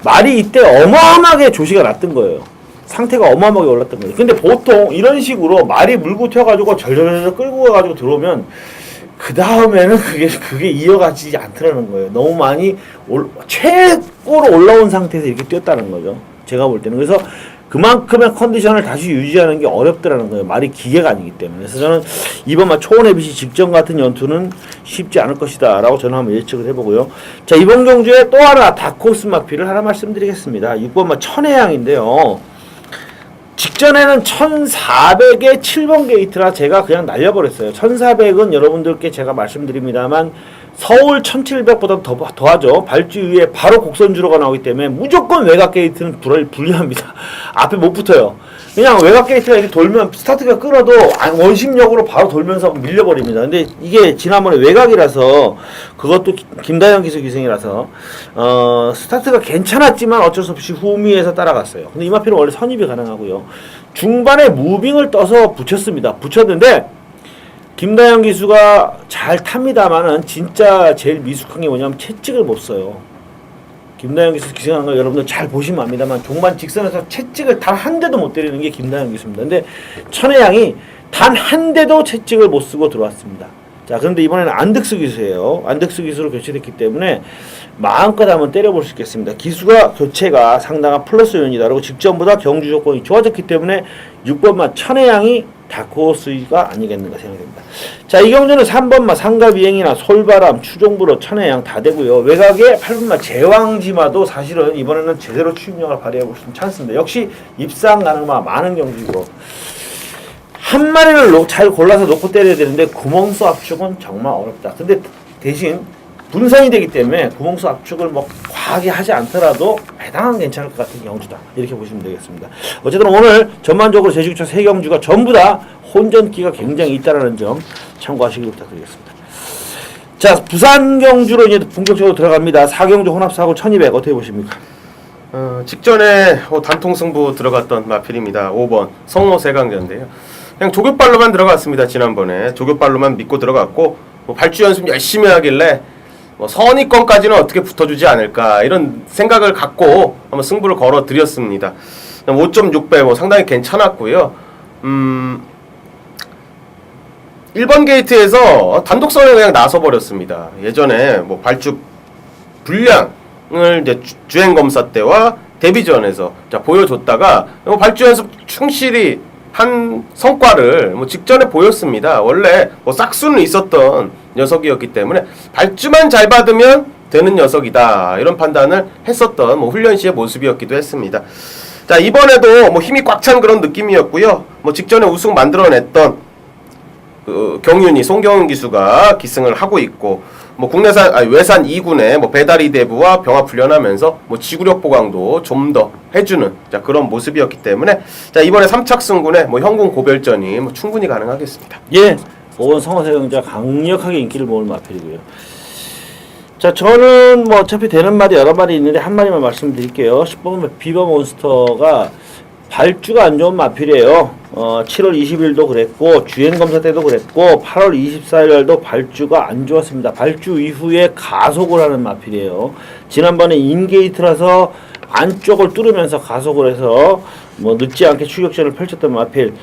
말이 이때 어마어마하게 조시가 났던 거예요. 상태가 어마어마하게 올랐던 거예요. 근데 보통 이런 식으로 말이 물고 튀어가지고 절절절 끌고 가가지고 들어오면 그 다음에는 그게 이어가지 않더라는 거예요. 너무 많이 최고로 올라온 상태에서 이렇게 뛰었다는 거죠. 제가 볼 때는. 그래서 그만큼의 컨디션을 다시 유지하는 게 어렵더라는 거예요. 말이 기계가 아니기 때문에. 그래서 저는 이번 초원해비시 직전 같은 연투는 쉽지 않을 것이다 라고 저는 한번 예측을 해보고요. 자, 이번 경주에 또 하나 다코스 마필을 하나 말씀드리겠습니다. 6번 천혜향인데요. 직전에는 1400에 7번 게이트라 제가 그냥 날려버렸어요. 1400은 여러분들께 제가 말씀드립니다만 서울 1700보다 더하죠. 발주 위에 바로 곡선주로가 나오기 때문에 무조건 외곽 게이트는 불리합니다. 앞에 못 붙어요. 그냥 외곽 게이트가 이렇게 돌면 스타트가 끌어도 원심력으로 바로 돌면서 밀려버립니다. 근데 이게 지난번에 외곽이라서 그것도 김다현 기수 기승이라서 스타트가 괜찮았지만 어쩔 수 없이 후미에서 따라갔어요. 근데 이마필은 원래 선입이 가능하고요. 중반에 무빙을 떠서 붙였습니다. 붙였는데 김다현 기수가 잘 탑니다만은 진짜 제일 미숙한 게 뭐냐면 채찍을 못 써요. 김다현 기수 기승하는 걸 여러분들 잘 보시면 압니다만 종반 직선에서 채찍을 단 한 대도 못 때리는 게 김다현 기수입니다. 근데 천혜향이 단 한 대도 채찍을 못 쓰고 들어왔습니다. 자, 그런데 이번에는 안덱스 기수예요. 안덱스 기수로 교체됐기 때문에 마음껏 한번 때려볼 수 있겠습니다. 기수가 교체가 상당한 플러스 요인이다. 그리고 직전보다 경주 조건이 좋아졌기 때문에 6번마 천혜향이 다크호스가 아니겠는가 생각됩니다. 자, 이 경주는 3번마 상가비행이나 솔바람, 추종부로 천혜향 다 되고요. 외곽에 8번마 제왕지마도 사실은 이번에는 제대로 추임력을 발휘해볼 수 있는 찬스인데 역시 입상 가능마 많은 경주이고 한 마리를 잘 골라서 놓고 때려야 되는데 구멍수 압축은 정말 어렵다. 근데 대신 분산이 되기 때문에 구멍수 압축을 뭐 과하게 하지 않더라도 배당은 괜찮을 것 같은 경주다. 이렇게 보시면 되겠습니다. 어쨌든 오늘 전반적으로 제주기차 3경주가 전부 다 혼전기가 굉장히 있다는 점 참고하시길 부탁드리겠습니다. 자, 부산 경주로 이제 본격적으로 들어갑니다. 4경주 혼합사고 1200 어떻게 보십니까? 직전에 단통 승부 들어갔던 마필입니다. 5번 성호 세강자인데요. 그냥 조교발로만 들어갔습니다. 지난번에 조교발로만 믿고 들어갔고 발주 연습 열심히 하길래 선의권까지는 어떻게 붙어주지 않을까 이런 생각을 갖고 한번 승부를 걸어 드렸습니다. 5.6배 상당히 괜찮았고요. 1번 게이트에서 단독선에 그냥 나서 버렸습니다. 예전에 발주 분량을 이제 주행 검사 때와 데뷔전에서 보여줬다가 발주 연습 충실히 한 성과를 직전에 보였습니다. 원래 싹수는 있었던 녀석이었기 때문에 발주만 잘 받으면 되는 녀석이다 이런 판단을 했었던 훈련 시의 모습이었기도 했습니다. 자, 이번에도 힘이 꽉 찬 그런 느낌이었고요. 직전에 우승 만들어냈던 경윤이 송경훈 기수가 기승을 하고 있고 국내산 외산 2군의 배다리 대부와 병합 훈련하면서 지구력 보강도 좀 더 해주는 그런 모습이었기 때문에 이번에 3착 승군의 현군 고별전이 충분히 가능하겠습니다. 예, 5번 성호세경자 강력하게 인기를 모을 마필이고요. 자, 저는 어차피 되는 말이 여러 말이 있는데 한 마리만 말씀드릴게요. 10번 비버몬스터가 발주가 안 좋은 마필이에요. 7월 20일도 그랬고 주행검사 때도 그랬고 8월 24일날도 발주가 안 좋았습니다. 발주 이후에 가속을 하는 마필이에요. 지난번에 인게이트라서 안쪽을 뚫으면서 가속을 해서 늦지 않게 추격전을 펼쳤던 마필.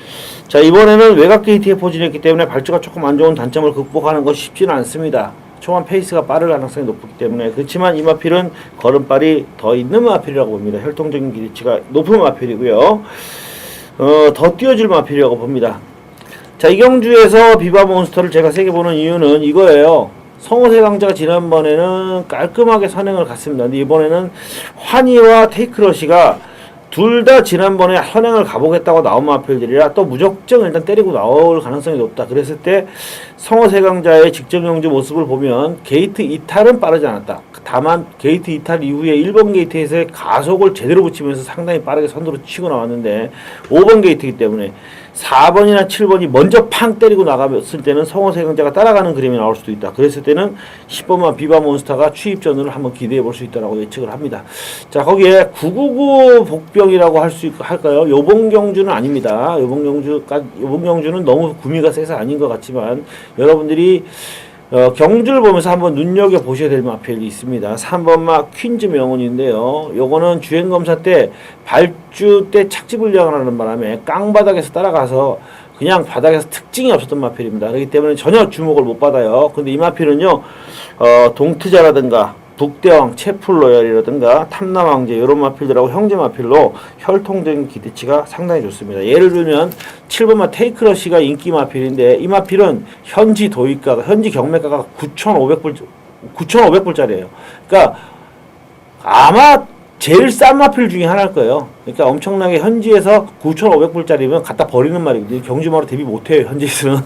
자, 이번에는 외곽 게이트에 포진했기 때문에 발주가 조금 안 좋은 단점을 극복하는 것이 쉽지는 않습니다. 초반 페이스가 빠를 가능성이 높기 때문에. 그렇지만 이 마필은 걸음발이 더 있는 마필이라고 봅니다. 혈통적인 기대치가 높은 마필이고요. 더 뛰어줄 마필이라고 봅니다. 자, 이 경주에서 비바몬스터를 제가 세게 보는 이유는 이거예요. 성호세 강자가 지난번에는 깔끔하게 선행을 갔습니다. 근데 이번에는 환희와 테이크러시가 둘 다 지난번에 선행을 가보겠다고 나온 마필들이라 또 무적정 일단 때리고 나올 가능성이 높다. 그랬을 때 성호세 강자의 직전 경주 모습을 보면 게이트 이탈은 빠르지 않았다. 다만 게이트 이탈 이후에 1번 게이트에서의 가속을 제대로 붙이면서 상당히 빠르게 선두로 치고 나왔는데 5번 게이트이기 때문에 4번이나 7번이 먼저 팡 때리고 나갔을 때는 성호세 강자가 따라가는 그림이 나올 수도 있다. 그랬을 때는 10번만 비바몬스터가 추입전을 한번 기대해 볼 수 있다고 예측을 합니다. 자, 거기에 999 복병이라고 할까요? 요번 경주는 아닙니다. 요번 경주는 너무 구미가 세서 아닌 것 같지만 여러분들이 경주를 보면서 한번 눈여겨보셔야 될 마필이 있습니다. 3번마 퀸즈 명운인데요. 요거는 주행검사 때 발주 때 착지 불량을 하는 바람에 깡바닥에서 따라가서 그냥 바닥에서 특징이 없었던 마필입니다. 그렇기 때문에 전혀 주목을 못 받아요. 근데 이 마필은요, 동트자라든가 북대왕, 채플로열이라든가 탐남왕제 이런 마필들하고 형제 마필로 혈통적인 기대치가 상당히 좋습니다. 예를 들면 7번마 테이크러시가 인기 마필인데 이 마필은 현지 도입가가 현지 경매가가 9,500불짜리예요. 그러니까 아마 제일 싼 마필 중에 하나일 거예요. 그러니까 엄청나게 현지에서 9,500불짜리면 갖다 버리는 말이거든요. 경주마로 대비 못해요, 현지에서는.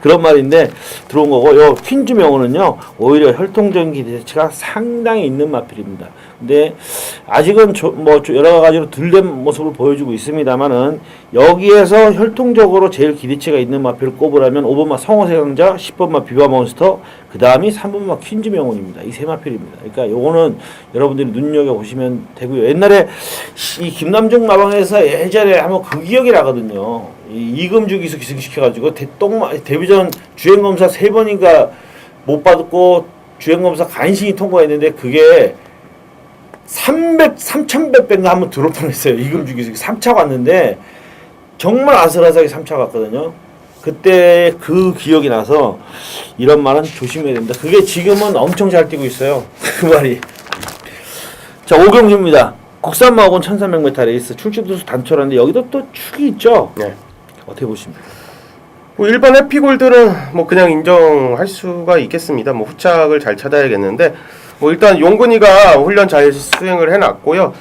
그런 말인데 들어온 거고, 요 퀸즈 명호는요 오히려 혈통적인 기대치가 상당히 있는 마필입니다. 근데 아직은 여러 가지로 들된 모습을 보여주고 있습니다만은 여기에서 혈통적으로 제일 기대치가 있는 마필을 꼽으라면 5번마 성호세 강자, 10번마 비바몬스터, 그 다음이 3번마 퀸즈 명호입니다. 이 세 마필입니다. 그러니까 요거는 여러분들이 눈여겨 보시면 되고요. 옛날에 이 김남중 마방에서 예전에 한번 그 기억이 나거든요. 이 이금주 기수 기승시켜가지고 데뷔전 주행검사 3번인가 못 받고 주행검사 간신히 통과했는데 그게 3,100배인가 한번 들어올 뻔했어요. 이금주 기수 3차 갔는데 정말 아슬아슬하게 3차 갔거든요. 그때 그 기억이 나서 이런 말은 조심해야 됩니다. 그게 지금은 엄청 잘 뛰고 있어요. 그 말이. 자, 오경주입니다. 국산마하곤 1300m 레이스 출전투수 단촐한데 여기도 또 축이 있죠. 네. 어떻게 보십니까? 뭐 일반 해피골드는 뭐 그냥 인정할 수가 있겠습니다. 뭐 후착을 잘 찾아야겠는데 뭐 일단 용근이가 훈련 잘 수행을 해놨고요.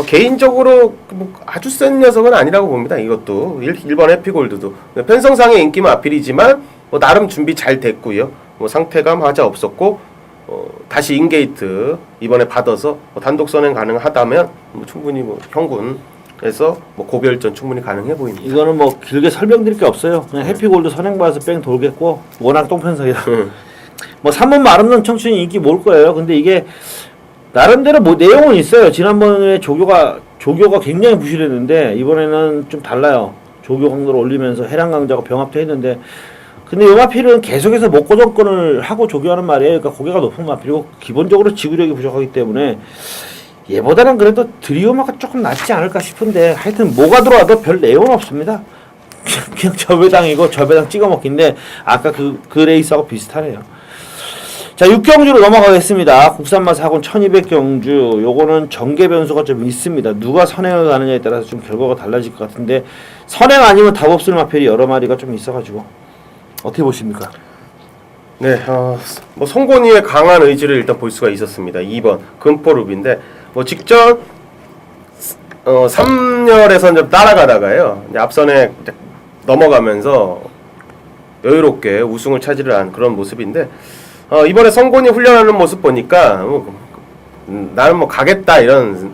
개인적으로 뭐 아주 센 녀석은 아니라고 봅니다. 이것도 일반 해피골드도 편성상의 인기만 아필이지만 뭐 나름 준비 잘 됐고요. 뭐 상태감 하자 없었고 다시 인게이트 이번에 받아서 뭐 단독 선행 가능하다면 뭐 충분히 뭐 형군에서 뭐 고별전 충분히 가능해 보입니다. 이거는 뭐 길게 설명드릴 게 없어요. 그냥 해피골드 선행받아서 뺑 돌겠고 워낙 똥편성이라. 뭐 3번 마름론 청춘이 인기 모을 거예요. 근데 이게 나름대로 뭐 내용은 있어요. 지난번에 조교가 굉장히 부실했는데 이번에는 좀 달라요. 조교 강도를 올리면서 해랑 강자가 병합도 했는데 근데 이 마필은 계속해서 목고정권을 하고 조교하는 말이에요. 그러니까 고개가 높은 마필이고 기본적으로 지구력이 부족하기 때문에 얘보다는 그래도 드리오마가 조금 낫지 않을까 싶은데 하여튼 뭐가 들어와도 별 내용은 없습니다. 그냥 저배당이고 저배당 찍어 먹기인데 아까 그 레이스하고 비슷하네요. 자, 6경주로 넘어가겠습니다. 국산마 사곤 1200경주. 요거는 전개 변수가 좀 있습니다. 누가 선행을 가느냐에 따라서 좀 결과가 달라질 것 같은데 선행 아니면 답 없을 마필이 여러 마리가 좀 있어가지고 어떻게 보십니까? 네, 뭐 송곤이의 강한 의지를 일단 볼 수가 있었습니다. 2번 금포룹인데 뭐 직전 3열에서 좀 따라가다가요. 이제 앞선에 넘어가면서 여유롭게 우승을 차지한 그런 모습인데 이번에 성곤이 훈련하는 모습 보니까 나는 뭐 가겠다 이런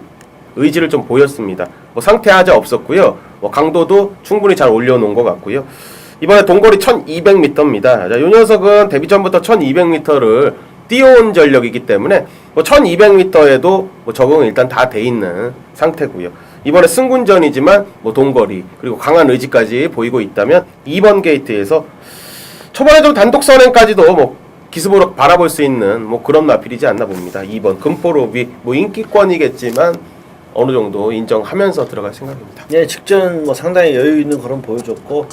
의지를 좀 보였습니다. 뭐 상태 하자 없었고요. 뭐 강도도 충분히 잘 올려놓은 것 같고요. 이번에 동거리 1200m입니다. 자, 이 녀석은 데뷔 전부터 1200m를 뛰어온 전력이기 때문에 뭐 1200m에도 뭐 적응은 일단 다 돼 있는 상태고요. 이번에 승군전이지만 뭐 동거리 그리고 강한 의지까지 보이고 있다면 2번 게이트에서 초반에 좀 단독 선행까지도 뭐 기습으로 바라볼 수 있는 뭐 그런 마필이지 않나 봅니다. 2번 금포로비 뭐 인기권이겠지만 어느 정도 인정하면서 들어갈 생각입니다. 네, 직전 뭐 상당히 여유 있는 그런 보여줬고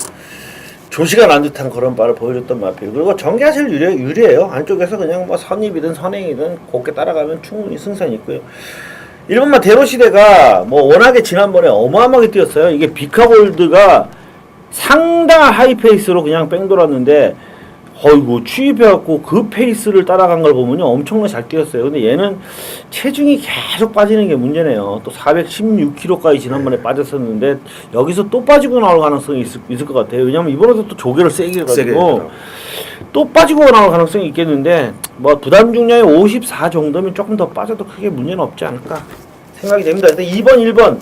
조시가 난 듯한 그런 바를 보여줬던 마필. 그리고 전개가 제일 유리해요. 안쪽에서 그냥 뭐 선입이든 선행이든 곱게 따라가면 충분히 승산이 있고요. 일본마 대로시대가 뭐 워낙에 지난번에 어마어마하게 뛰었어요. 이게 비카골드가 상당한 하이페이스로 그냥 뺑 돌았는데 어이구 취입해갖고 그 페이스를 따라간 걸 보면요 엄청나게 잘 뛰었어요. 근데 얘는 체중이 계속 빠지는 게 문제네요. 또 416kg까지 지난번에 빠졌었는데 여기서 또 빠지고 나올 가능성이 있을 것 같아요. 왜냐면 이번에도 또 조개를 세게 해가지고 또 빠지고 나올 가능성이 있겠는데 뭐 부담 중량이 54 정도면 조금 더 빠져도 크게 문제는 없지 않을까 생각이 됩니다. 근데 2번 1번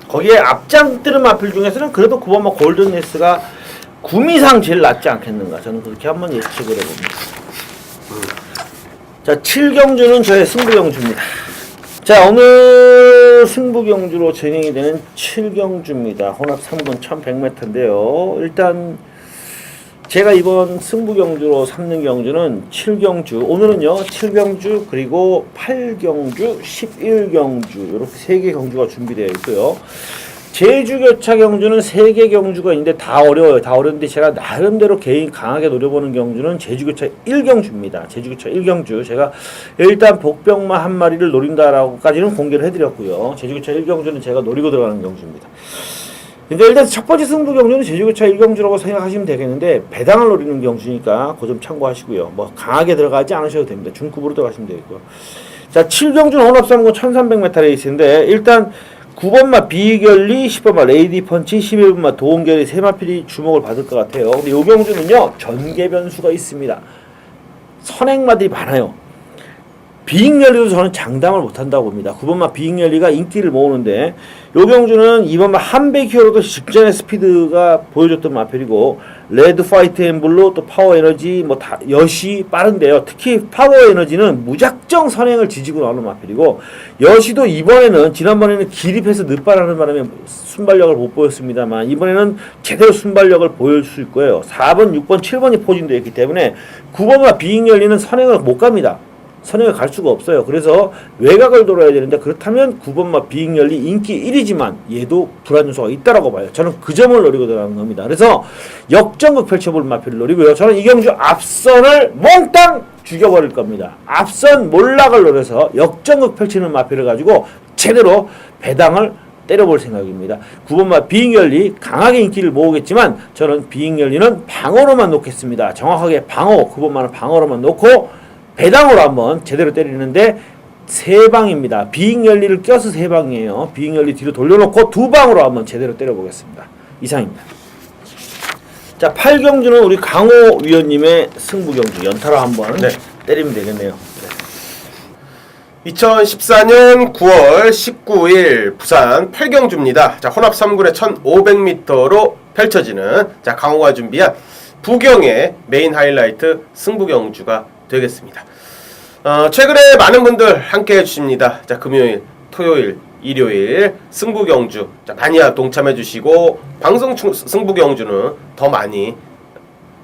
거기에 앞장 뜨는 마필 중에서는 그래도 9번 뭐 골든레스가 구미상 제일 낫지 않겠는가 저는 그렇게 한번 예측을 해봅니다. 자, 7경주는 저의 승부경주입니다. 자, 오늘 승부경주로 진행이 되는 7경주입니다. 혼합 3군 1100m인데요 일단 제가 이번 승부경주로 삼는 경주는 7경주 오늘은요 7경주 그리고 8경주 11경주 이렇게 3개 경주가 준비되어 있고요. 제주교차 경주는 3개 경주가 있는데 다 어려워요. 다 어려운데 제가 나름대로 개인 강하게 노려보는 경주는 제주교차 1경주입니다. 제주교차 1경주 제가 일단 복병마 한 마리를 노린다라고까지는 공개를 해드렸고요. 제주교차 1경주는 제가 노리고 들어가는 경주입니다. 근데 일단 첫 번째 승부 경주는 제주교차 1경주라고 생각하시면 되겠는데 배당을 노리는 경주니까 그 점 참고하시고요. 뭐 강하게 들어가지 않으셔도 됩니다. 중급으로 들어가시면 되겠고요. 자, 7경주는 혼합 3군 1300m 레이스인데 일단 9번마 비결리, 10번마 레이디 펀치, 11번마 도움결이 세 마필이 주목을 받을 것 같아요. 근데 이 경주는요 전개 변수가 있습니다. 선행마들이 많아요. 비익열리도 저는 장담을 못한다고 봅니다. 9번마 비익열리가 인기를 모으는데 요 경주는 2번마 한백히어로도 직전의 스피드가 보여줬던 마필이고 레드 파이트 엠블로 또 파워 에너지 뭐 다 여시 빠른데요. 특히 파워 에너지는 무작정 선행을 지지고 나오는 마필이고 여시도 이번에는 지난번에는 기립해서 늦발하는 바람에 순발력을 못 보였습니다만 이번에는 제대로 순발력을 보일 수 있을 거예요. 4번, 6번, 7번이 포진되어 있기 때문에 9번과 비익열리는 선행을 못 갑니다. 선행을 갈 수가 없어요. 그래서 외곽을 돌아야 되는데 그렇다면 9번마 비익열리 인기 1위지만 얘도 불안 요소가 있다라고 봐요. 저는 그 점을 노리고 들어가는 겁니다. 그래서 역전극 펼쳐볼 마필을 노리고요. 저는 이경주 앞선을 몽땅 죽여버릴 겁니다. 앞선 몰락을 노려서 역전극 펼치는 마필을 가지고 제대로 배당을 때려볼 생각입니다. 9번마 비익열리 강하게 인기를 모으겠지만 저는 비익열리는 방어로만 놓겠습니다. 정확하게 방어, 9번마는 방어로만 놓고 배당으로 한번 제대로 때리는데 3방입니다. 비익열리를 껴서 3방이에요. 비익열리 뒤로 돌려놓고 2방으로 한번 제대로 때려보겠습니다. 이상입니다. 자, 8경주는 우리 강호 위원님의 승부경주 연타로 한번 때리면 되겠네요. 2014년 9월 19일 부산 8경주입니다. 자, 혼합 3군의 1500m로 펼쳐지는 자, 강호가 준비한 부경의 메인 하이라이트 승부경주가 되겠습니다. 최근에 많은 분들 함께 해주십니다. 자, 금요일, 토요일, 일요일 승부경주 자, 많이 동참해 주시고 방송 승부경주는 더 많이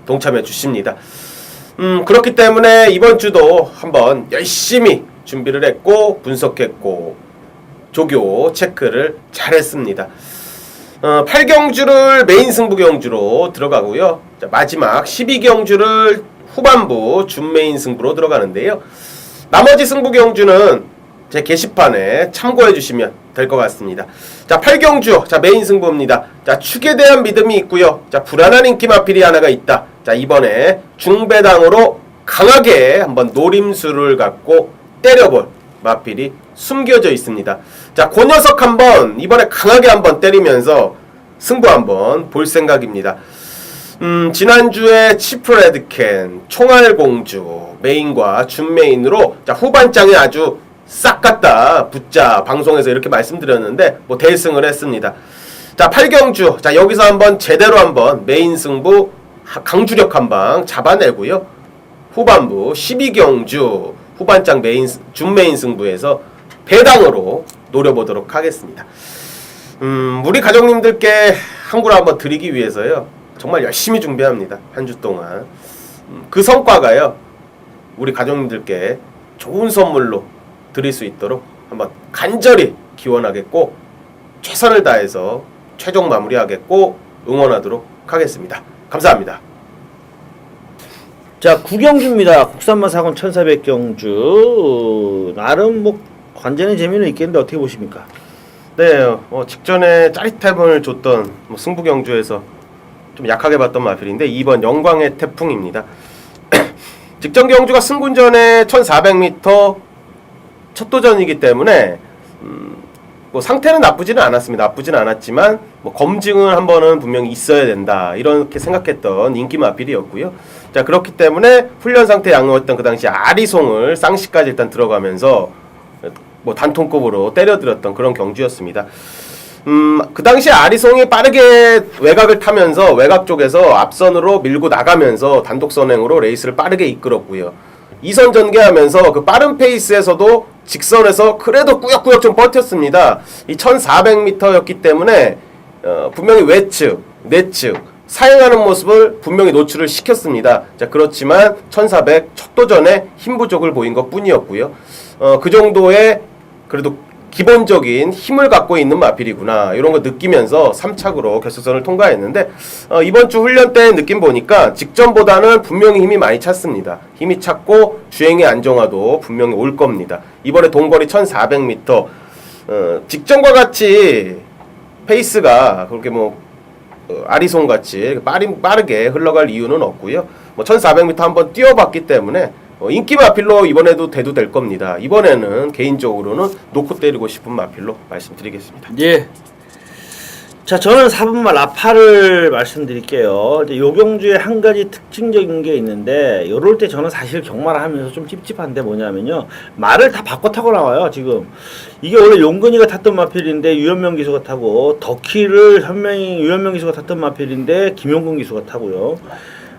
동참해 주십니다. 그렇기 때문에 이번 주도 한번 열심히 준비를 했고 분석했고 조교 체크를 잘했습니다. 8경주를 메인 승부경주로 들어가고요. 자, 마지막 12경주를 후반부 준메인 승부로 들어가는데요. 나머지 승부경주는 제 게시판에 참고해 주시면 될 것 같습니다. 자, 8경주 자, 메인 승부입니다. 자, 축에 대한 믿음이 있고요. 자, 불안한 인기 마필이 하나가 있다. 자, 이번에 중배당으로 강하게 한번 노림수를 갖고 때려볼 마필이 숨겨져 있습니다. 자, 그 녀석 한번 이번에 강하게 한번 때리면서 승부 한번 볼 생각입니다. 지난주에 치프레드캔, 총알공주, 메인과 준메인으로 자, 후반장에 아주 싹 갖다 붙자 방송에서 이렇게 말씀드렸는데 뭐 대승을 했습니다. 자, 8경주 자, 여기서 한번 제대로 한번 메인 승부 강주력 한방 잡아내고요. 후반부 12경주 후반장 메인 준메인 승부에서 배당으로 노려보도록 하겠습니다. 우리 가족님들께 항구를 한번 드리기 위해서요. 정말 열심히 준비합니다. 한 주 동안. 그 성과가요. 우리 가족님들께 좋은 선물로 드릴 수 있도록 한번 간절히 기원하겠고 최선을 다해서 최종 마무리하겠고 응원하도록 하겠습니다. 감사합니다. 자, 9경주입니다. 국산마 사건 1400경주. 나름 뭐 관전의 재미는 있겠는데 어떻게 보십니까? 네, 직전에 짜릿함을 줬던 승부경주에서 좀 약하게 봤던 마필인데 이번 영광의 태풍입니다. 직전 경주가 승군전에 1400m 첫 도전이기 때문에 뭐 상태는 나쁘지는 않았습니다. 나쁘지는 않았지만 뭐 검증을 한 번은 분명히 있어야 된다 이렇게 생각했던 인기 마필이었고요. 자, 그렇기 때문에 훈련 상태 양호했던 그 당시 아리송을 쌍시까지 일단 들어가면서 뭐 단통급으로 때려들었던 그런 경주였습니다. 그 당시 아리송이 빠르게 외곽을 타면서 외곽 쪽에서 앞선으로 밀고 나가면서 단독 선행으로 레이스를 빠르게 이끌었고요. 2선 전개하면서 그 빠른 페이스에서도 직선에서 그래도 꾸역꾸역 좀 버텼습니다. 이 1400m였기 때문에 분명히 외측, 내측 사행하는 모습을 분명히 노출을 시켰습니다. 자, 그렇지만 1400 첫 도전에 힘 부족을 보인 것 뿐이었고요. 그 정도의 그래도 기본적인 힘을 갖고 있는 마필이구나 이런 거 느끼면서 3착으로 결승선을 통과했는데 이번 주 훈련 때 느낌 보니까 직전보다는 분명히 힘이 많이 찼습니다. 힘이 찼고 주행의 안정화도 분명히 올 겁니다. 이번에 동거리 1400m 직전과 같이 페이스가 그렇게 뭐 아리송같이 빠르게 흘러갈 이유는 없고요. 뭐 1400m 한번 뛰어봤기 때문에 인기 마필로 이번에도 돼도 될 겁니다. 이번에는 개인적으로는 놓고 때리고 싶은 마필로 말씀드리겠습니다. 예. 자, 저는 4번마 라파를 말씀드릴게요. 이제 요 경주에 한 가지 특징적인 게 있는데 요럴 때 저는 사실 경마를 하면서 좀 찝찝한데 뭐냐면요. 말을 다 바꿔 타고 나와요, 지금. 이게 원래 용근이가 탔던 마필인데 유현명 기수가 타고 덕희를 유현명 기수가 탔던 마필인데 김용근 기수가 타고요.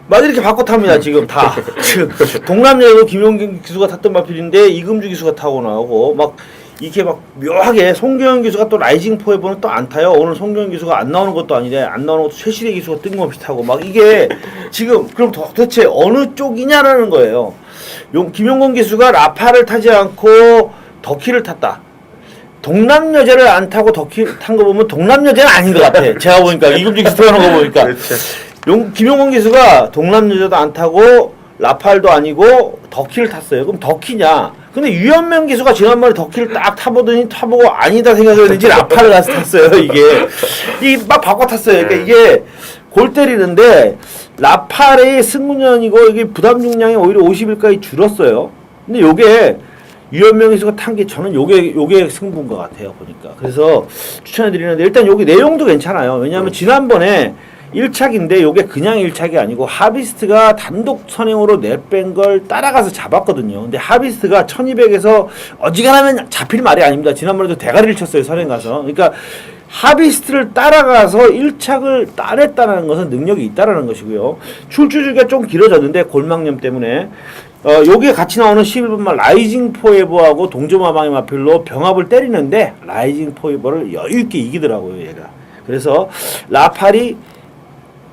막 이렇게 바꿔 탑니다, 지금 다. 지금 동남여에도 김용근 기수가 탔던 마필인데 이금주 기수가 타고 나오고 막 이게 막 묘하게 송경현 기수가 또 라이징 포에버는 또 안 타요. 오늘 송경현 기수가 안 나오는 것도 아니래. 안 나오는 것도 최시대 기수가 뜬금없이 타고 막 이게 지금 그럼 도대체 어느 쪽이냐라는 거예요. 김용건 기수가 라파를 타지 않고 덕키를 탔다. 동남여제를 안 타고 덕키 탄 거 보면 동남여제는 아닌 것 같아. 제가 보니까 이금주 기수 타는 거 보니까. 김용건 기수가 동남여제도 안 타고 라팔도 아니고 덕키를 탔어요. 그럼 덕키냐? 근데 유현명 기수가 지난번에 덕키를 딱 타보더니 타보고 아니다 생각했는지 라파를 가서 탔어요. 이게 막 바꿔 탔어요. 그러니까 이게 골 때리는데 라팔의 승문연이고 이게 부담 중량이 오히려 50일까지 줄었어요. 근데 요게 유현명 기수가 탄 게 저는 요게 승부인 것 같아요. 보니까. 그래서 추천해드리는데 일단 여기 내용도 괜찮아요. 왜냐하면 지난번에 1착인데 요게 그냥 1착이 아니고 하비스트가 단독 선행으로 내뺀 걸 따라가서 잡았거든요. 근데 하비스트가 1200에서 어지간하면 잡힐 말이 아닙니다. 지난번에도 대가리를 쳤어요. 선행 가서. 그러니까 하비스트를 따라가서 1착을 따냈다는 것은 능력이 있다라는 것이고요. 출주주기가 좀 길어졌는데 골망염 때문에 여기에 같이 나오는 11번만 라이징 포에버하고 동점화방의 마필로 병합을 때리는데 라이징 포에버를 여유있게 이기더라고요. 얘가. 그래서 라팔이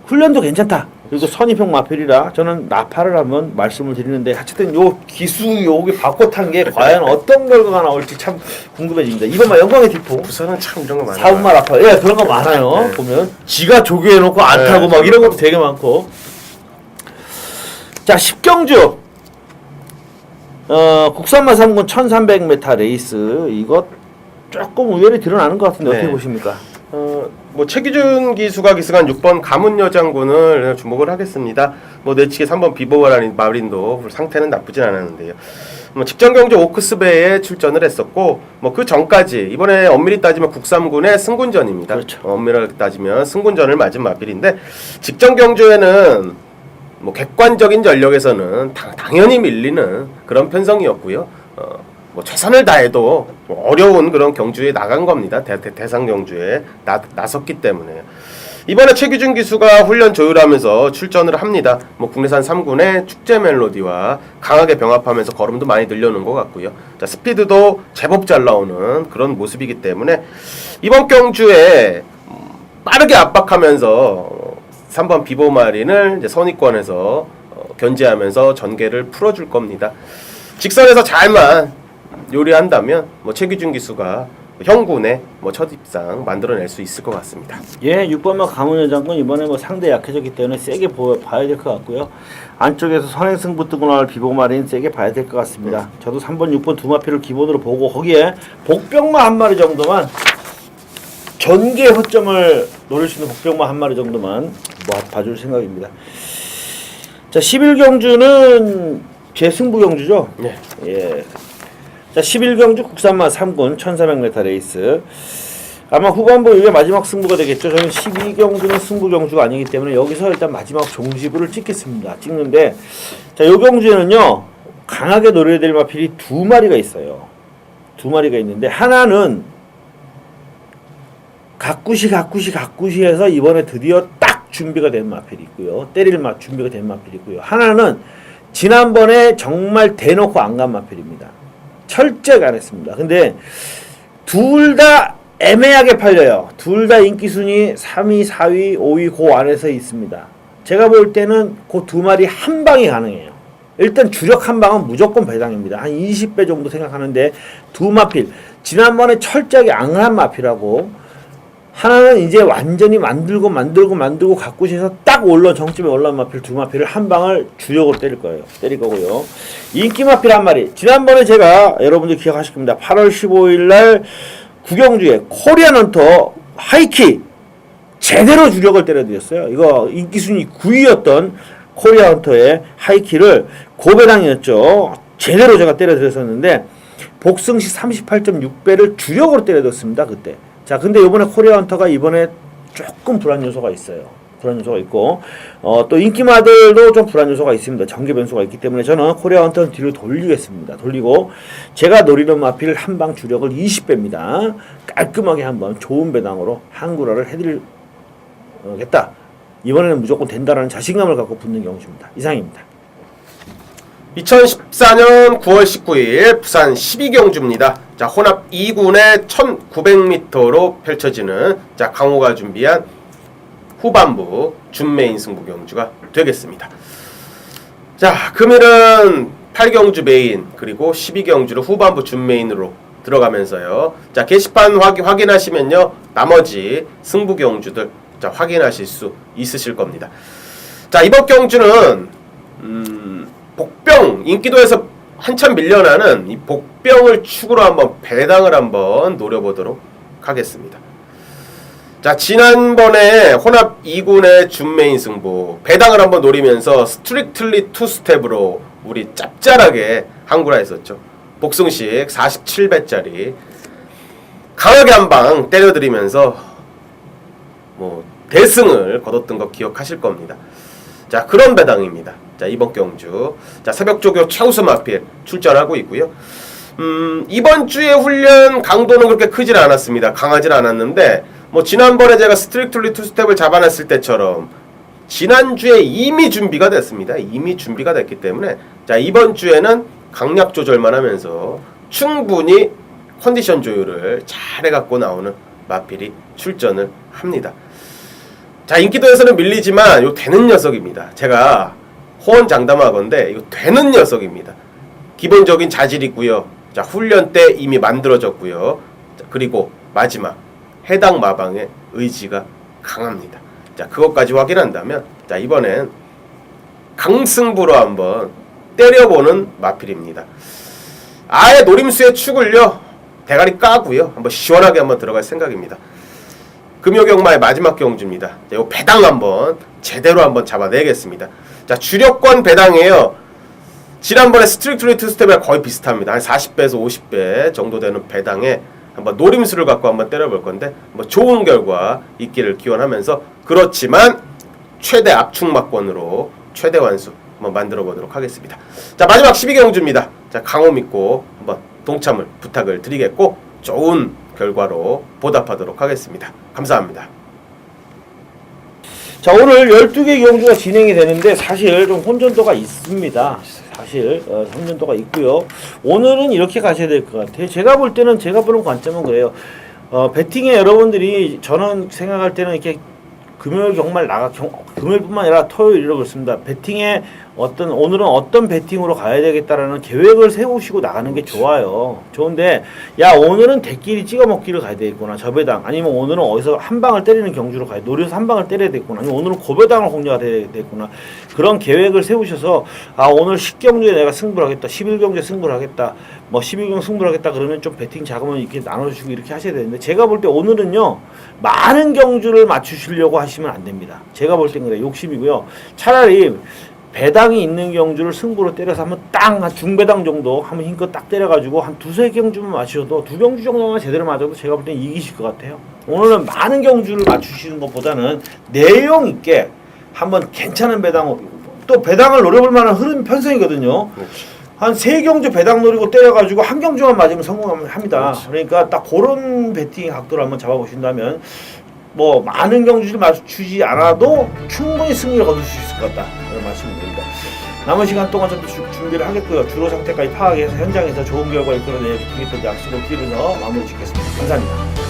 훈련도 괜찮다. 그리고 선입형 마필이라 저는 라파를 한번 말씀을 드리는데 어쨌든 요 기수 요게 바꿔 탄 게 과연 어떤 결과가 나올지 참 궁금해집니다. 이번만 영광의 디포. 부산은 참 이런 거 많아요. 사운마 라파. 예, 그런 거 많아요. 네. 보면 지가 조교해 놓고 안 타고 막 이런 것도 되게 많고. 자, 10경주. 국산마 3군 1300m 레이스. 이거 조금 우열이 드러나는 것 같은데 어떻게 보십니까? 뭐 최기준 기수가 기승한 6번 가문여장군을 주목을 하겠습니다. 뭐 내치기 3번 비보바라린 마린도 상태는 나쁘진 않았는데요. 뭐 직전 경주 오크스베이에 출전을 했었고 뭐 그 전까지 이번에 엄밀히 따지면 국삼군의 승군전입니다. 그렇죠. 엄밀하게 따지면 승군전을 맞은 마필인데 직전 경주에는 뭐 객관적인 전력에서는 당연히 밀리는 그런 편성이었고요. 뭐 최선을 다해도 어려운 그런 경주에 나간 겁니다. 대상 경주에 나섰기 때문에 이번에 최규준 기수가 훈련 조율하면서 출전을 합니다. 뭐 국내산 3군의 축제 멜로디와 강하게 병합하면서 걸음도 많이 늘려놓은 것 같고요. 자, 스피드도 제법 잘 나오는 그런 모습이기 때문에 이번 경주에 빠르게 압박하면서 3번 비보마린을 이제 선입권에서 견제하면서 전개를 풀어줄 겁니다. 직선에서 잘만 요리한다면 뭐 최규준 기수가 형군의 뭐 첫 입상 만들어낼 수 있을 것 같습니다. 예, 6번마 가문여 장군 이번에 뭐 상대 약해졌기 때문에 세게 봐야 될 것 같고요. 안쪽에서 선행승부 뜨고 나올 비보마린 세게 봐야 될 것 같습니다. 저도 3번, 6번 두 마필을 기본으로 보고 거기에 복병마 한 마리 정도만 전개 허점을 노릴 수 있는 복병마 한 마리 정도만 뭐 봐줄 생각입니다. 자, 11경주는 제 승부 경주죠. 네. 예. 자, 11경주 국산마 3군 1400m 레이스. 아마 후반부 이게 마지막 승부가 되겠죠. 저는 12경주는 승부 경주가 아니기 때문에 여기서 일단 마지막 종지부를 찍겠습니다. 찍는데 자, 요 경주에는요. 강하게 노려야 될 마필이 두 마리가 있어요. 두 마리가 있는데 하나는 가꾸시해서 이번에 드디어 딱 준비가 된 마필이 있고요. 때릴 맛 준비가 된 마필이 있고요. 하나는 지난번에 정말 대놓고 안 간 마필입니다. 철저하게 안 했습니다. 근데 둘 다 애매하게 팔려요. 둘 다 인기순위 3위, 4위, 5위 그 안에서 있습니다. 제가 볼 때는 그 두 마리 한 방이 가능해요. 일단 주력 한 방은 무조건 배당입니다. 한 20배 정도 생각하는데 두 마필. 지난번에 철저하게 안 간 마필하고 하나는 이제 완전히 만들고 가꾸셔서 딱 정점에 올라온 마필 두 마필을 한 방을 주력으로 때릴 거고요. 인기 마필 한 마리. 지난번에 제가 여러분들 기억하실 겁니다. 8월 15일 날 구경주에 코리안 헌터 하이키 제대로 주력을 때려드렸어요. 이거 인기 순위 9위였던 코리안 헌터의 하이키를 고배당이었죠. 제대로 제가 때려드렸었는데 복승시 38.6배를 주력으로 때려줬습니다. 그때. 자, 근데 이번에 코리아 헌터가 이번에 조금 불안 요소가 있어요. 불안 요소가 있고, 또 인기마들도 좀 불안 요소가 있습니다. 전개 변수가 있기 때문에 저는 코리아 헌터는 뒤로 돌리겠습니다. 돌리고, 제가 노리는 마필 한방 주력을 20배입니다. 깔끔하게 한번 좋은 배당으로 한구라를 해드리겠다. 이번에는 무조건 된다라는 자신감을 갖고 붙는 경주입니다. 이상입니다. 2014년 9월 19일 부산 12경주입니다. 자, 혼합 2군의 1900m로 펼쳐지는 자, 강호가 준비한 후반부 준메인 승부 경주가 되겠습니다. 자, 금일은 8경주 메인 그리고 12경주를 후반부 준메인으로 들어가면서요. 자, 게시판 확인하시면요. 나머지 승부 경주들 자, 확인하실 수 있으실 겁니다. 자, 이번 경주는 복병 인기도에서 한참 밀려나는 이 복병을 축으로 한번 배당을 한번 노려보도록 하겠습니다. 자, 지난번에 혼합 2군의 준메인 승부 배당을 한번 노리면서 스트릭틀리 투스텝으로 우리 짭짤하게 한구라 했었죠. 복승식 47배짜리 강하게 한 방 때려드리면서 뭐 대승을 거뒀던 거 기억하실 겁니다. 자, 그런 배당입니다. 자, 이번 경주 자, 새벽조교 최우수 마필 출전하고 있고요. 이번 주에 훈련 강도는 그렇게 크질 않았습니다. 강하진 않았는데 뭐 지난번에 제가 스트릭틀리 투스텝을 잡아냈을 때처럼 지난주에 이미 준비가 됐습니다. 이미 준비가 됐기 때문에 자, 이번 주에는 강약 조절만 하면서 충분히 컨디션 조율을 잘 해갖고 나오는 마필이 출전을 합니다. 자, 인기도에서는 밀리지만 이거 되는 녀석입니다. 제가 호언장담하건데 이거 되는 녀석입니다. 기본적인 자질이 있고요. 자, 훈련 때 이미 만들어졌고요. 자, 그리고 마지막 해당 마방의 의지가 강합니다. 자, 그것까지 확인한다면 자, 이번엔 강승부로 한번 때려보는 마필입니다. 아예 노림수의 축을요 대가리 까고요 한번 시원하게 한번 들어갈 생각입니다. 금요경마의 마지막 경주입니다. 자, 요 배당 한번 제대로 한번 잡아내겠습니다. 자, 주력권 배당이에요. 지난번에 스트릭트리 투스텝이랑 거의 비슷합니다. 한 40배에서 50배 정도 되는 배당에 한번 노림수를 갖고 한번 때려볼 건데 뭐 좋은 결과 있기를 기원하면서 그렇지만 최대 압축막권으로 최대 완수 한번 만들어 보도록 하겠습니다. 자, 마지막 12경주입니다. 자, 강호 믿고 한번 동참을 부탁을 드리겠고 좋은 결과로 보답하도록 하겠습니다. 감사합니다. 자, 오늘 12개 경주가 진행이 되는데 사실 좀 혼전도가 있습니다. 사실 혼전도가 있고요. 오늘은 이렇게 가셔야 될 것 같아요. 제가 볼 때는 제가 보는 관점은 그래요. 배팅에 여러분들이 저는 생각할 때는 이렇게 금요일 경말 금요일뿐만 아니라 토요일이라고 그렇습니다. 배팅에 오늘은 어떤 배팅으로 가야 되겠다라는 계획을 세우시고 나가는 게 좋아요. 좋은데, 야, 오늘은 대끼리 찍어 먹기를 가야 되겠구나. 저배당. 아니면 오늘은 어디서 한 방을 때리는 경주로 가야 돼. 노려서 한 방을 때려야 되겠구나. 아니면 오늘은 고배당을 공략해야 되겠구나. 그런 계획을 세우셔서, 아, 오늘 10경주에 내가 승부를 하겠다. 11경주에 승부를 하겠다. 뭐 12경 승부를 하겠다. 그러면 좀 배팅 자금을 이렇게 나눠주시고 이렇게 하셔야 되는데, 제가 볼 때 오늘은요, 많은 경주를 맞추시려고 하시면 안 됩니다. 제가 볼 땐 그래요. 욕심이고요. 차라리 배당이 있는 경주를 승부로 때려서 한번 딱 한 중배당 정도 한번 힘껏 딱 때려가지고 한 두세 경주만 맞추셔도 두 경주 정도만 제대로 맞아도 제가 볼 땐 이기실 것 같아요. 오늘은 많은 경주를 맞추시는 것보다는 내용 있게 한번 괜찮은 배당, 또 배당을 노려볼 만한 흐름 편성이거든요. 한 세 경주 배당 노리고 때려가지고 한 경주만 맞으면 성공합니다. 그러니까 딱 그런 배팅 각도를 한번 잡아보신다면 뭐 많은 경주를 맞추지 않아도 충분히 승리를 거둘 수 있을 것 같다. 그런 말씀을 드립니다. 남은 시간 동안 저도 준비를 하겠고요. 주로 상태까지 파악해서 현장에서 좋은 결과 이끌어내기까지 약속을 드리면서 마무리 짓겠습니다. 감사합니다.